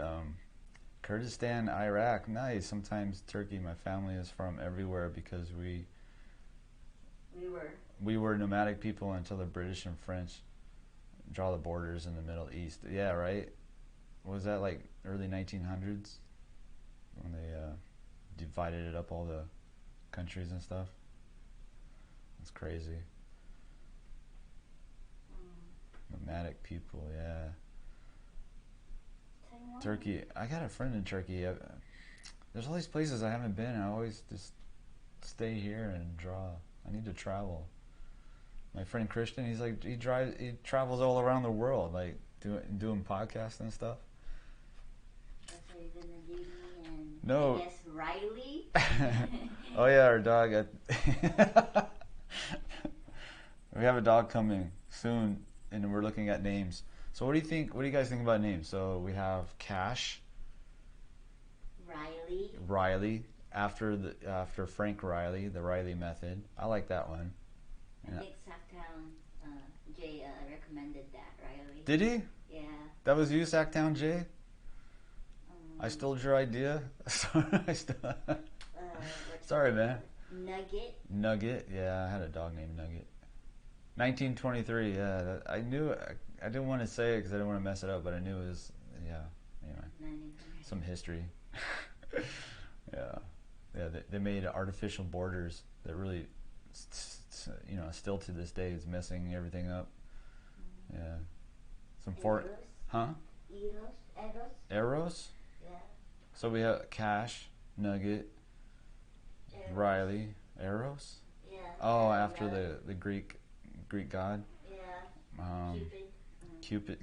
Kurdistan, Iraq, nice. Sometimes Turkey. My family is from everywhere because we were nomadic people until the British and French draw the borders in the Middle East. Yeah, right? Was that like early 1900s when they divided it up, all the countries and stuff? That's crazy. Nomadic people, yeah. Taiwan. Turkey. I got a friend in Turkey. There's all these places I haven't been. I always just stay here and draw. I need to travel. My friend Christian, he's like he travels all around the world, like doing podcasts and stuff. That's why he's in the Navy and No. I guess Reilly. Oh yeah, our dog. We have a dog coming soon, and we're looking at names. So what do you think? What do you guys think about names? So we have Cash, Reilly, after Frank Reilly, the Reilly Method. I like that one. I think Sacktown Jay recommended that, Reilly. Did he? Yeah. That was you, Sacktown Jay? I stole your idea. Sorry, man. Nugget. Yeah, I had a dog named Nugget. 1923. Yeah, I knew. I didn't want to say it because I didn't want to mess it up, but I knew it was. Yeah. Anyway, some history. Yeah. They made artificial borders that really, still to this day is messing everything up. Yeah. Some fort. Huh? Eros. Yeah. So we have Cash, Nugget, Reilly, Eros. Yeah. Oh, after the Greek god. Yeah. Cupid.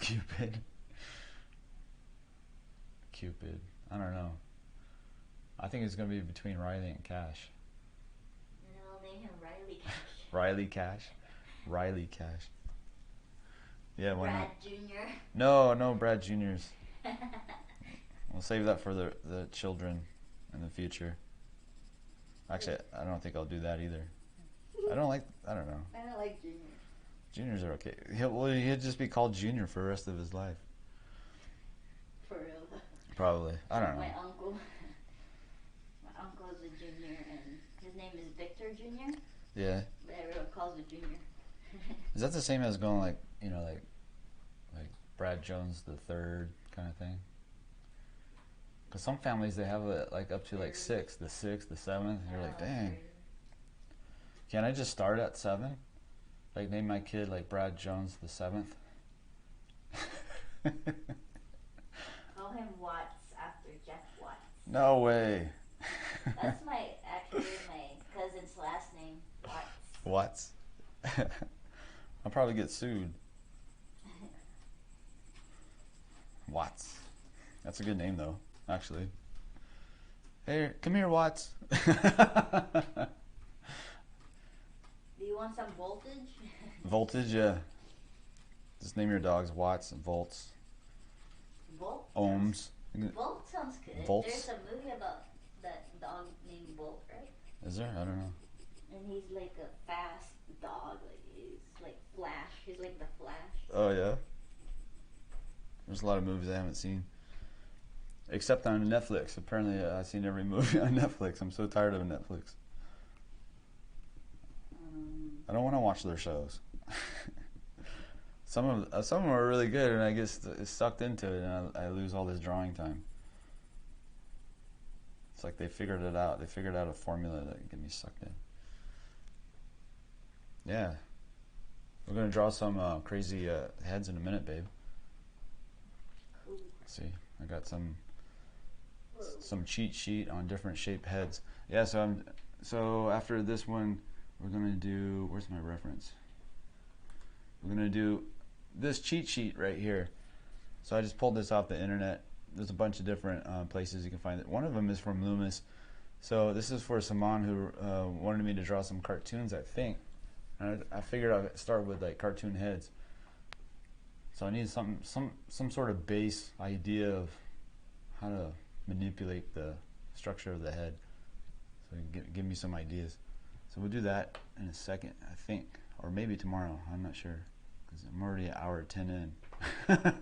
I don't know. I think it's gonna be between Reilly and Cash. And I'll name him Reilly Cash. Reilly Cash. Yeah. Why Brad not? Jr. No, Brad Juniors. We'll save that for the children in the future. Actually, I don't think I'll do that either. I don't know. I don't like Junior. Juniors are okay. He'll just be called Junior for the rest of his life. For real. Probably. I don't know. My uncle is a junior, and his name is Victor Jr. Yeah. But everyone calls him Junior. Is that the same as going like Brad Jones the third kind of thing? Because some families, they have it like up to like 6, the 6th, the 7th. You're like, dang. Can't I just start at 7? Like name my kid like Brad Jones the 7th? Call him Watts after Jeff Watts. No way. That's actually my cousin's last name, Watts. Watts? I'll probably get sued. Watts. That's a good name though, actually. Hey, come here, Watts. Do you want some voltage? Voltage, yeah. Just name your dogs Watts and Volts. Volt? Ohms. Volt sounds good. Volts? There's a movie about that dog named Volt, right? Is there? I don't know. And he's like a fast dog. Like he's like Flash. He's like the Flash. Oh, yeah? There's a lot of movies I haven't seen. Except on Netflix. Apparently, I've seen every movie on Netflix. I'm so tired of Netflix. I don't want to watch their shows. Some of them are really good, and I get sucked into it, and I lose all this drawing time. It's like they figured it out. They figured out a formula that can get me sucked in. Yeah. We're going to draw some crazy heads in a minute, babe. Cool. Let's see. I got some cheat sheet on different shaped heads. Yeah, so after this one, we're going to do, where's my reference? We're going to do this cheat sheet right here. So I just pulled this off the internet. There's a bunch of different places you can find it. One of them is from Loomis. So this is for Saman, who wanted me to draw some cartoons, I think. And I figured I'd start with like cartoon heads. So I need some sort of base idea of how to manipulate the structure of the head. So give me some ideas. So we'll do that in a second, I think, or maybe tomorrow. I'm not sure because I'm already an hour 10 in.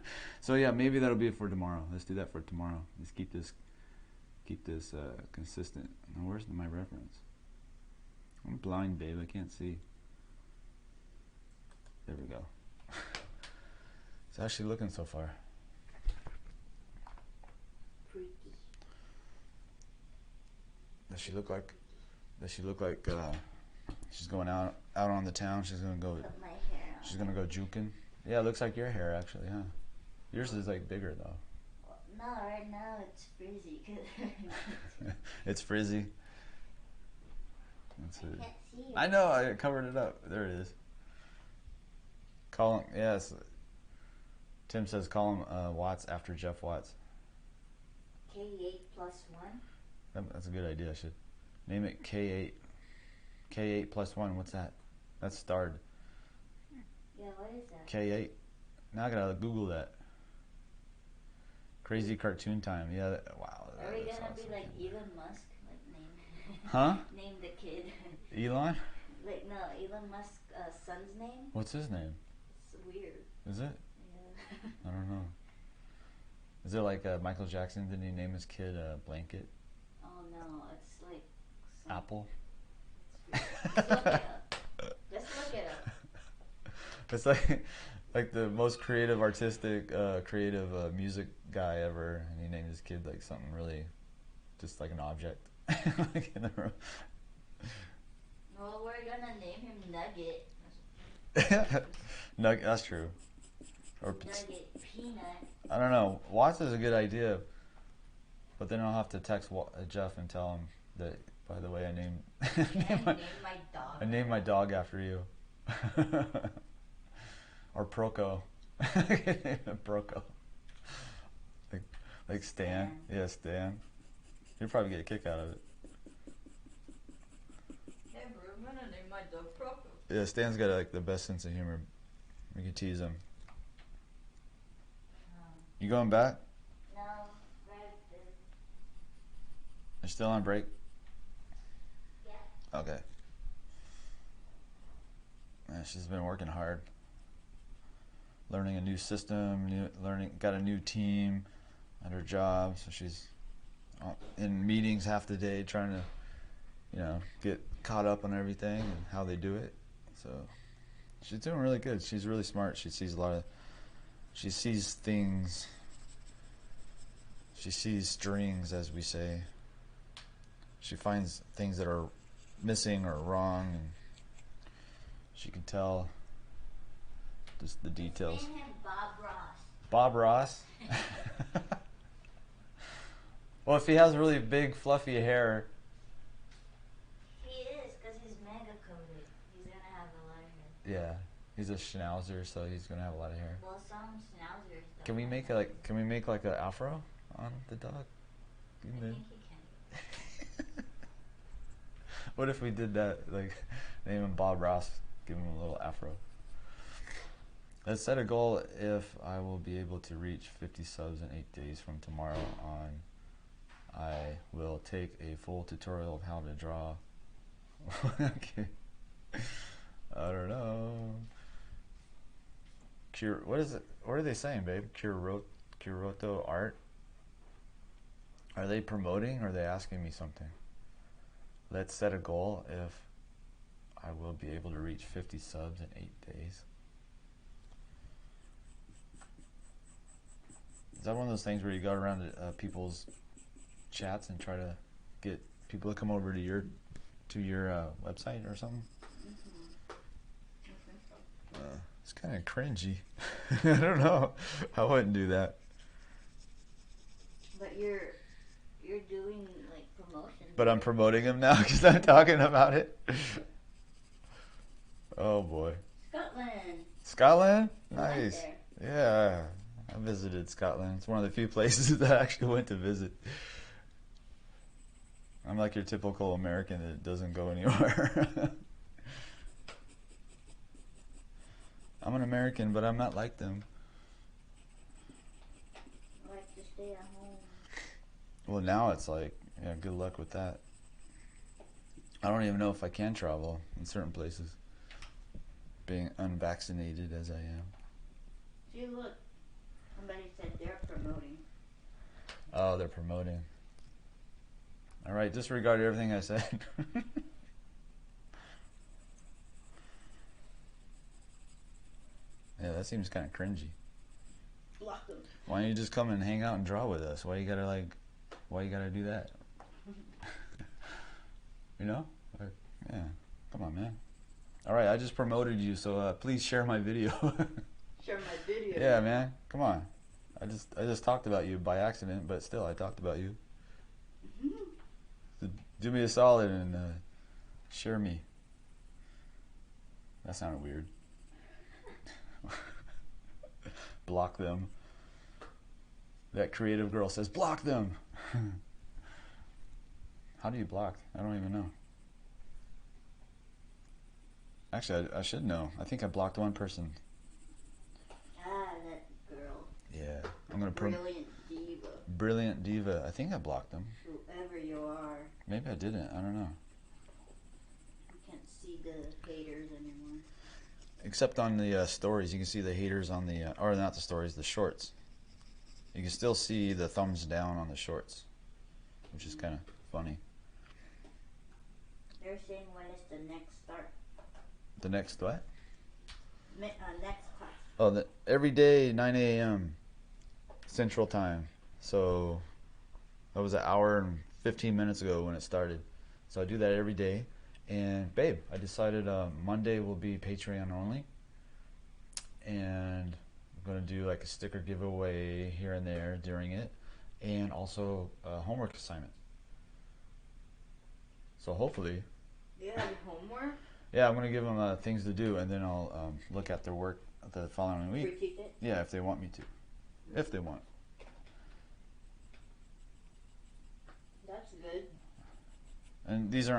So yeah, maybe that'll be it for tomorrow. Let's do that for tomorrow. Let's keep this consistent. Now, where's my reference? I'm blind, babe. I can't see. There we go. It's actually looking so far. Freaky. Does she look like she's going out on the town? She's gonna go. Put my hair on. She's gonna go juking. Yeah, it looks like your hair actually, huh? Yours is like bigger though. No, right now it's frizzy. It's frizzy. That's I it. can't see it. I know, I covered it up. There it is. Call him, yes. Tim says call him Watts after Jeff Watts. K8 plus 1? That's a good idea. I should name it K8. K8 plus 1. What's that? That's starred. Yeah, what is that? K8. Now I gotta Google that. Crazy cartoon time. Yeah. Wow. Are we that's gonna awesome. be like Elon Musk? Like name? Huh? Name the kid. Elon? Like no, Elon Musk's son's name. What's his name? It's weird. Is it? Yeah. I don't know. Is it like Michael Jackson? Didn't he name his kid Blanket? Oh no, it's like Apple? Just look it up. Just look it up. It's like the most creative, artistic, creative music guy ever, and he named his kid like something really, just like an object. Like in the room. Well, we're gonna name him Nugget. Nugget, that's true. Or Nugget Peanut. I don't know. Watts is a good idea, but then I'll have to text Jeff and tell him that. By the way, I named I named my dog after you. Or Proco. Proco. Like Stan. Yeah, Stan. You'd probably get a kick out of it. Hey bro, I'm gonna name my dog Proco. Yeah, Stan's got like the best sense of humor. We can tease him. You going back? No, right. You're still on break? Yeah. Okay. Man, she's been working hard. Learning a new system, got a new team at her job, so she's in meetings half the day trying to, get caught up on everything and how they do it. So she's doing really good. She's really smart. She sees things. She sees strings, as we say. She finds things that are missing or wrong, and she can tell just the details. Name him Bob Ross. Bob Ross? Well, if he has really big, fluffy hair. He is, because he's mega coated. He's going to have a lot of hair. Yeah, he's a schnauzer, so he's gonna have a lot of hair. Well, some schnauzers don't. Can we make like an afro on the dog? I think he can. What if we did that? Like, name him Bob Ross, give him a little afro. Let's set a goal if I will be able to reach 50 subs in 8 days from tomorrow on. I will take a full tutorial of how to draw. Okay. I don't know. What is it? What are they saying, babe? 𝔸𝕟𝕒𝕒 art? Are they promoting or are they asking me something? Let's set a goal if I will be able to reach 50 subs in 8 days. Is that one of those things where you go around to people's chats and try to get people to come over to your website or something? It's kind of cringy. I don't know. I wouldn't do that. But you're doing like promotion. But I'm promoting him now because I'm talking about it. Oh boy. Scotland. Scotland? You went Nice. there. Yeah. I visited Scotland. It's one of the few places that I actually went to visit. I'm like your typical American that doesn't go anywhere. I'm an American, but I'm not like them. I like to stay at home. Well, now it's like, yeah, good luck with that. I don't even know if I can travel in certain places, being unvaccinated as I am. See, look. Somebody said they're promoting. Oh, they're promoting. All right, disregard everything I said. Yeah, that seems kind of cringy. Block them. Why don't you just come and hang out and draw with us? Why you gotta do that? You know? Yeah, come on, man. All right, I just promoted you, so please share my video. Share my video. Yeah, man, come on. I just talked about you by accident, but still, I talked about you. So do me a solid and share me. That sounded weird. Block them. That creative girl says, block them. How do you block? I don't even know. Actually, I should know. I think I blocked one person. Ah, that girl. Yeah, I'm gonna Brilliant diva. Brilliant diva. I think I blocked them. Whoever you are. Maybe I didn't. I don't know. You can't see the haters anymore. Except on the stories, you can see the haters on the, or not the stories, the shorts. You can still see the thumbs down on the shorts, which is kind of funny. They're saying when is the next start? The next what? Next class. Oh, every day, 9 a.m. Central Time. So that was an hour and 15 minutes ago when it started. So I do that every day. And babe, I decided Monday will be Patreon only. And I'm going to do like a sticker giveaway here and there during it. And also a homework assignment. So hopefully... You have homework? Yeah, I'm going to give them things to do, and then I'll look at their work the following week. Critique it? Yeah, if they want me to. If they want. That's good. And these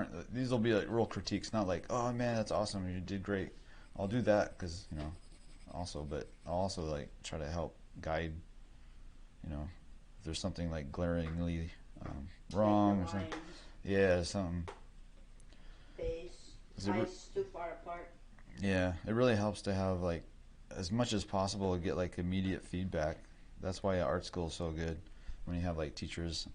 will be like real critiques, not like, oh man, that's awesome, you did great. I'll do that because, you know, but I'll also like try to help guide, you know, if there's something like glaringly wrong or something. Yeah, something. Eyes too far apart. Yeah, it really helps to have like as much as possible to get like immediate feedback. That's why art school is so good, when you have like teachers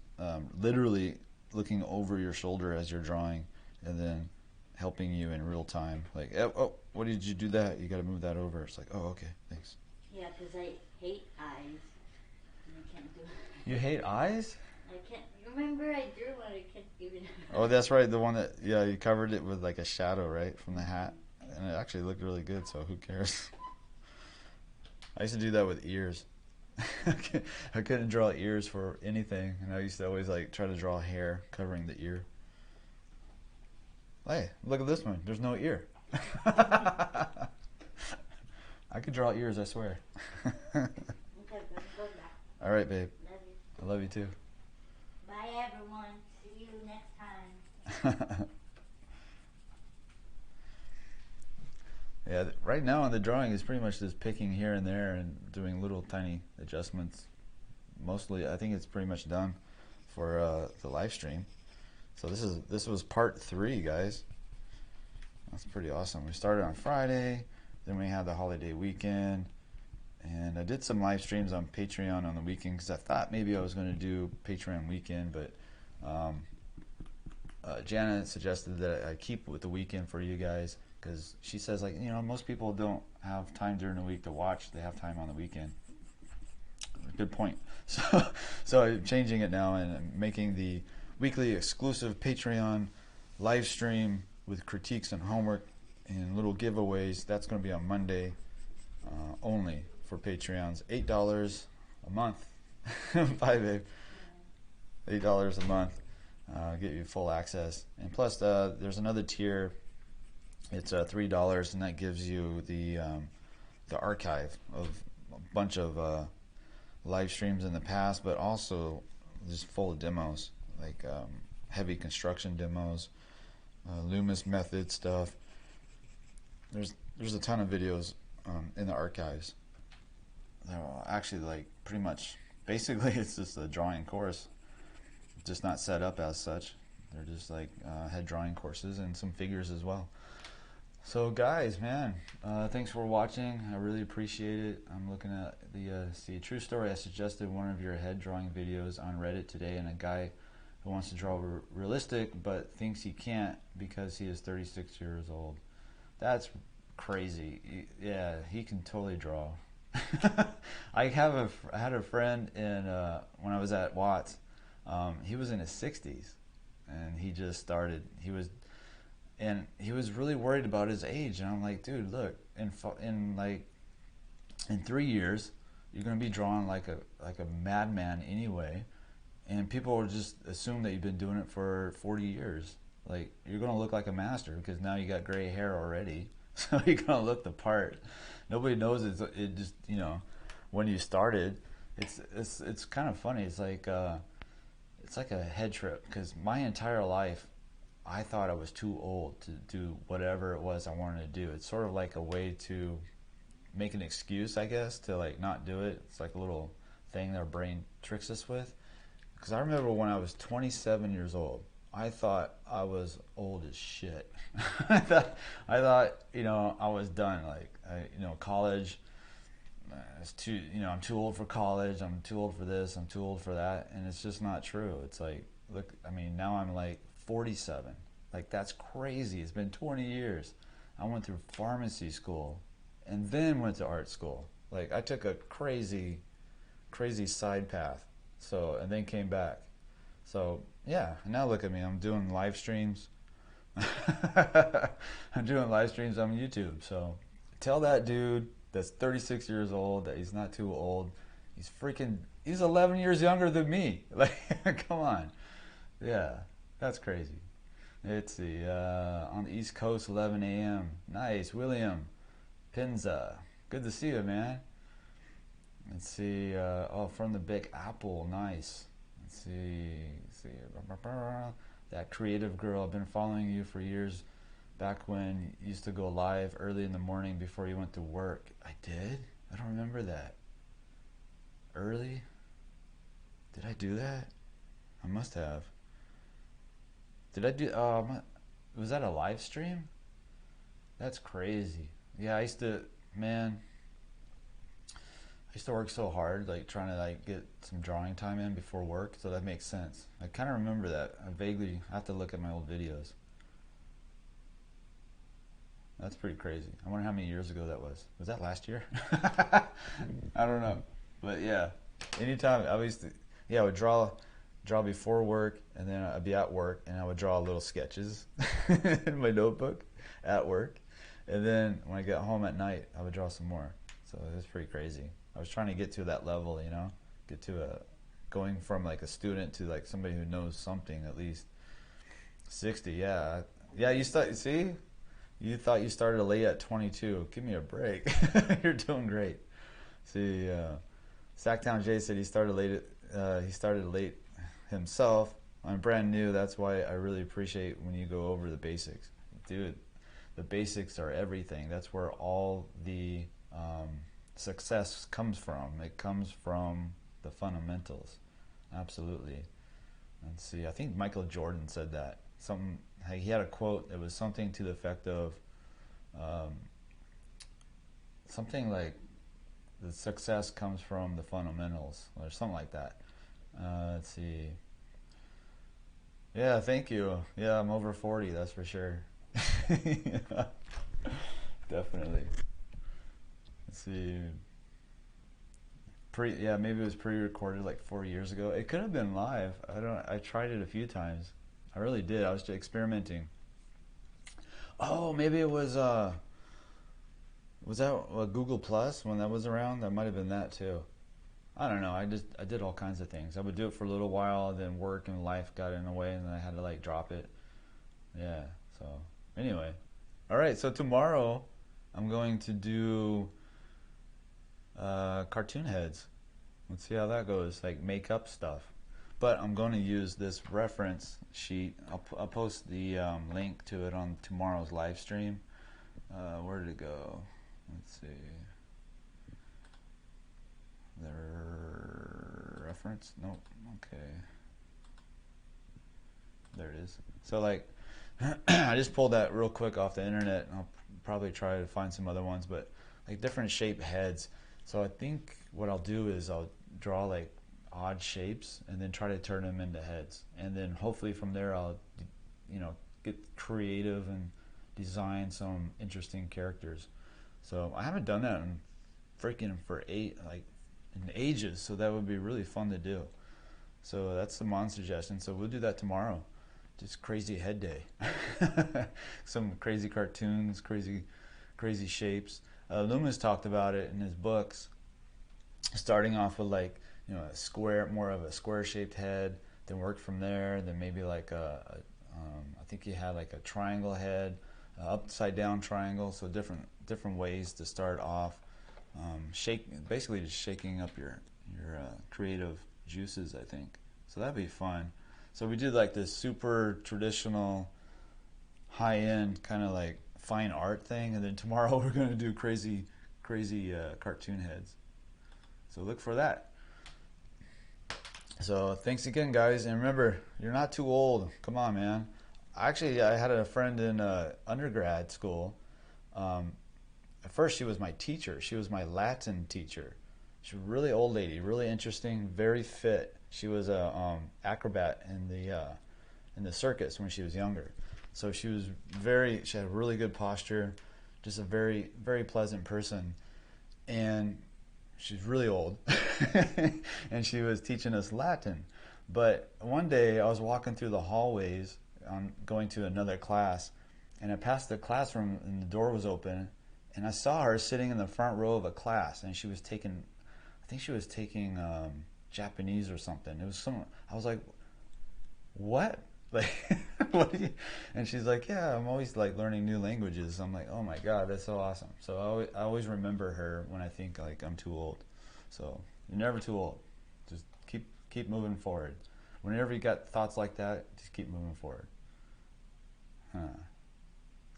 literally looking over your shoulder as you're drawing and then helping you in real time. Like, oh, what did you do that? You got to move that over. It's like, oh, okay, thanks. Yeah, because I hate eyes. And I can't do it. You hate eyes? I can't. Remember I drew one, I can't even. Oh, that's right. The one that, yeah, you covered it with like a shadow, right, from the hat. And it actually looked really good, so who cares? I used to do that with ears. I couldn't draw ears for anything, and I used to always like try to draw hair covering the ear. Hey, look at this one. There's no ear. I could draw ears, I swear. Okay, let's go back. All right, babe. Love you. I love you too. Bye, everyone. See you next time. Yeah, right now on the drawing is pretty much just picking here and there and doing little tiny adjustments. Mostly, I think it's pretty much done for the live stream. So this was part 3, guys. That's pretty awesome. We started on Friday, then we had the holiday weekend, and I did some live streams on Patreon on the weekend because I thought maybe I was going to do Patreon weekend, but Janet suggested that I keep with the weekend for you guys, because she says, like, you know, most people don't have time during the week to watch. They have time on the weekend. Good point. So I'm changing it now and I'm making the weekly exclusive Patreon live stream with critiques and homework and little giveaways. That's going to be on Monday only for Patreons. $8 a month. Bye, babe. $8 a month. Get you full access. And plus, there's another tier. It's $3, and that gives you the archive of a bunch of live streams in the past, but also just full of demos, like heavy construction demos, Reilly Method stuff. There's a ton of videos in the archives. They're actually like pretty much, basically it's just a drawing course, just not set up as such. They're just like head drawing courses and some figures as well. So guys, man, thanks for watching. I really appreciate it. I'm looking at the see, true story. I suggested one of your head drawing videos on Reddit today, and a guy who wants to draw realistic but thinks he can't because he is 36 years old. That's crazy. Yeah, he can totally draw. I had a friend in when I was at Watts. He was in his 60s, and he just started. He was really worried about his age, and I'm like, dude, look, in 3 years, you're gonna be drawn like a madman anyway, and people will just assume that you've been doing it for 40 years. Like, you're gonna look like a master because now you got gray hair already, so you're gonna look the part. Nobody knows it just, you know, when you started. It's kind of funny. It's like a head trip, because my entire life I thought I was too old to do whatever it was I wanted to do. It's sort of like a way to make an excuse, I guess, to like not do it. It's like a little thing that our brain tricks us with. Because I remember when I was 27 years old, I thought I was old as shit. I thought, you know, I was done. Like, college. It's too, I'm too old for college. I'm too old for this. I'm too old for that. And it's just not true. It's like, look, I mean, now I'm like 47. Like, that's crazy. It's been 20 years. I went through pharmacy school and then went to art school. Like, I took a crazy side path. So, and then came back. So, yeah, now look at me. I'm doing live streams. I'm doing live streams on YouTube. So, tell that dude that's 36 years old that he's not too old. He's 11 years younger than me. Like, come on. Yeah, that's crazy. Let's see, on the East Coast, 11 a.m. Nice, William Pinza. Good to see you, man. Let's see, from the Big Apple, nice. Let's see, that creative girl, I've been following you for years, back when you used to go live early in the morning before you went to work. I did? I don't remember that. Early? Did I do that? I must have. Did I do, was that a live stream? That's crazy. Yeah, I used to work so hard, like trying to like get some drawing time in before work, so that makes sense. I kind of remember that. I have to look at my old videos. That's pretty crazy. I wonder how many years ago that was. Was that last year? I don't know. But yeah, anytime I would draw before work, and then I'd be at work and I would draw little sketches in my notebook at work. And then when I got home at night, I would draw some more. So it was pretty crazy. I was trying to get to that level, get to going from like a student to like somebody who knows something at least. 60, yeah. Yeah, you thought you started late at 22. Give me a break. You're doing great. See, Sacktown Jay said he started late himself. I'm brand new. That's why I really appreciate when you go over the basics. Dude, the basics are everything. That's where all the success comes from. It comes from the fundamentals. Absolutely. Let's see. I think Michael Jordan said that. He had a quote that was something to the effect of something like the success comes from the fundamentals, or something like that. Let's see. Yeah, thank you. Yeah, I'm over 40, that's for sure. Yeah, definitely. Let's see. Maybe it was pre-recorded like 4 years ago. It could have been live. I tried it a few times. I really did. I was just experimenting. Oh, maybe it was that Google Plus when that was around? That might have been that too. I don't know. I did all kinds of things. I would do it for a little while, then work and life got in the way, and then I had to like drop it. Yeah. So anyway, all right. So tomorrow I'm going to do cartoon heads. Let's see how that goes. Like makeup stuff. But I'm going to use this reference sheet. I'll post the link to it on tomorrow's live stream. Where did it go? Let's see. The reference? Nope. Okay. There it is. So like, I just pulled that real quick off the internet, and I'll probably try to find some other ones, but like different shaped heads. So I think what I'll do is I'll draw like odd shapes and then try to turn them into heads, and then hopefully from there I'll get creative and design some interesting characters. So I haven't done that in ages, so that would be really fun to do. So that's the mon suggestion. So we'll do that tomorrow. Just crazy head day. Some crazy cartoons, crazy shapes. Loomis talked about it in his books. starting off with like, you know, a square, more of a square shaped head, then worked from there, then maybe like I think he had like a triangle head, upside down triangle, so different ways to start off. Basically just shaking up your creative juices, I think. So that'd be fun. So we did like this super traditional, high-end kind of like fine art thing, and then tomorrow we're going to do crazy cartoon heads. So look for that. So thanks again, guys, and remember, you're not too old. Come on, man. Actually, I had a friend in undergrad school. At first, she was my teacher. She was my Latin teacher. She was a really old lady, really interesting, very fit. She was a acrobat in the circus when she was younger. So she had a really good posture, just a very, very pleasant person. And she's really old. And she was teaching us Latin. But one day I was walking through the hallways, going to another class, and I passed the classroom and the door was open, and I saw her sitting in the front row of a class, and she was taking, I think she was taking Japanese or something. It was some. I was like, what? Like, what are you? And she's like, yeah, I'm always like learning new languages. I'm like, oh my God, that's so awesome. So I always remember her when I think like I'm too old. So you're never too old. Just keep moving forward. Whenever you got thoughts like that, just keep moving forward.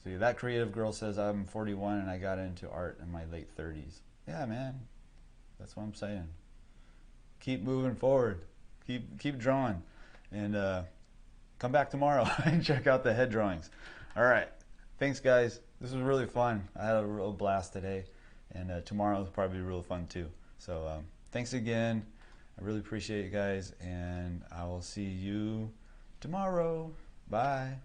See, that creative girl says I'm 41 and I got into art in my late 30s. Yeah, man, that's what I'm saying. Keep moving forward. Keep drawing, and come back tomorrow and check out the head drawings. All right, thanks, guys. This was really fun. I had a real blast today, and tomorrow will probably be real fun too. So thanks again. I really appreciate you guys, and I will see you tomorrow. Bye.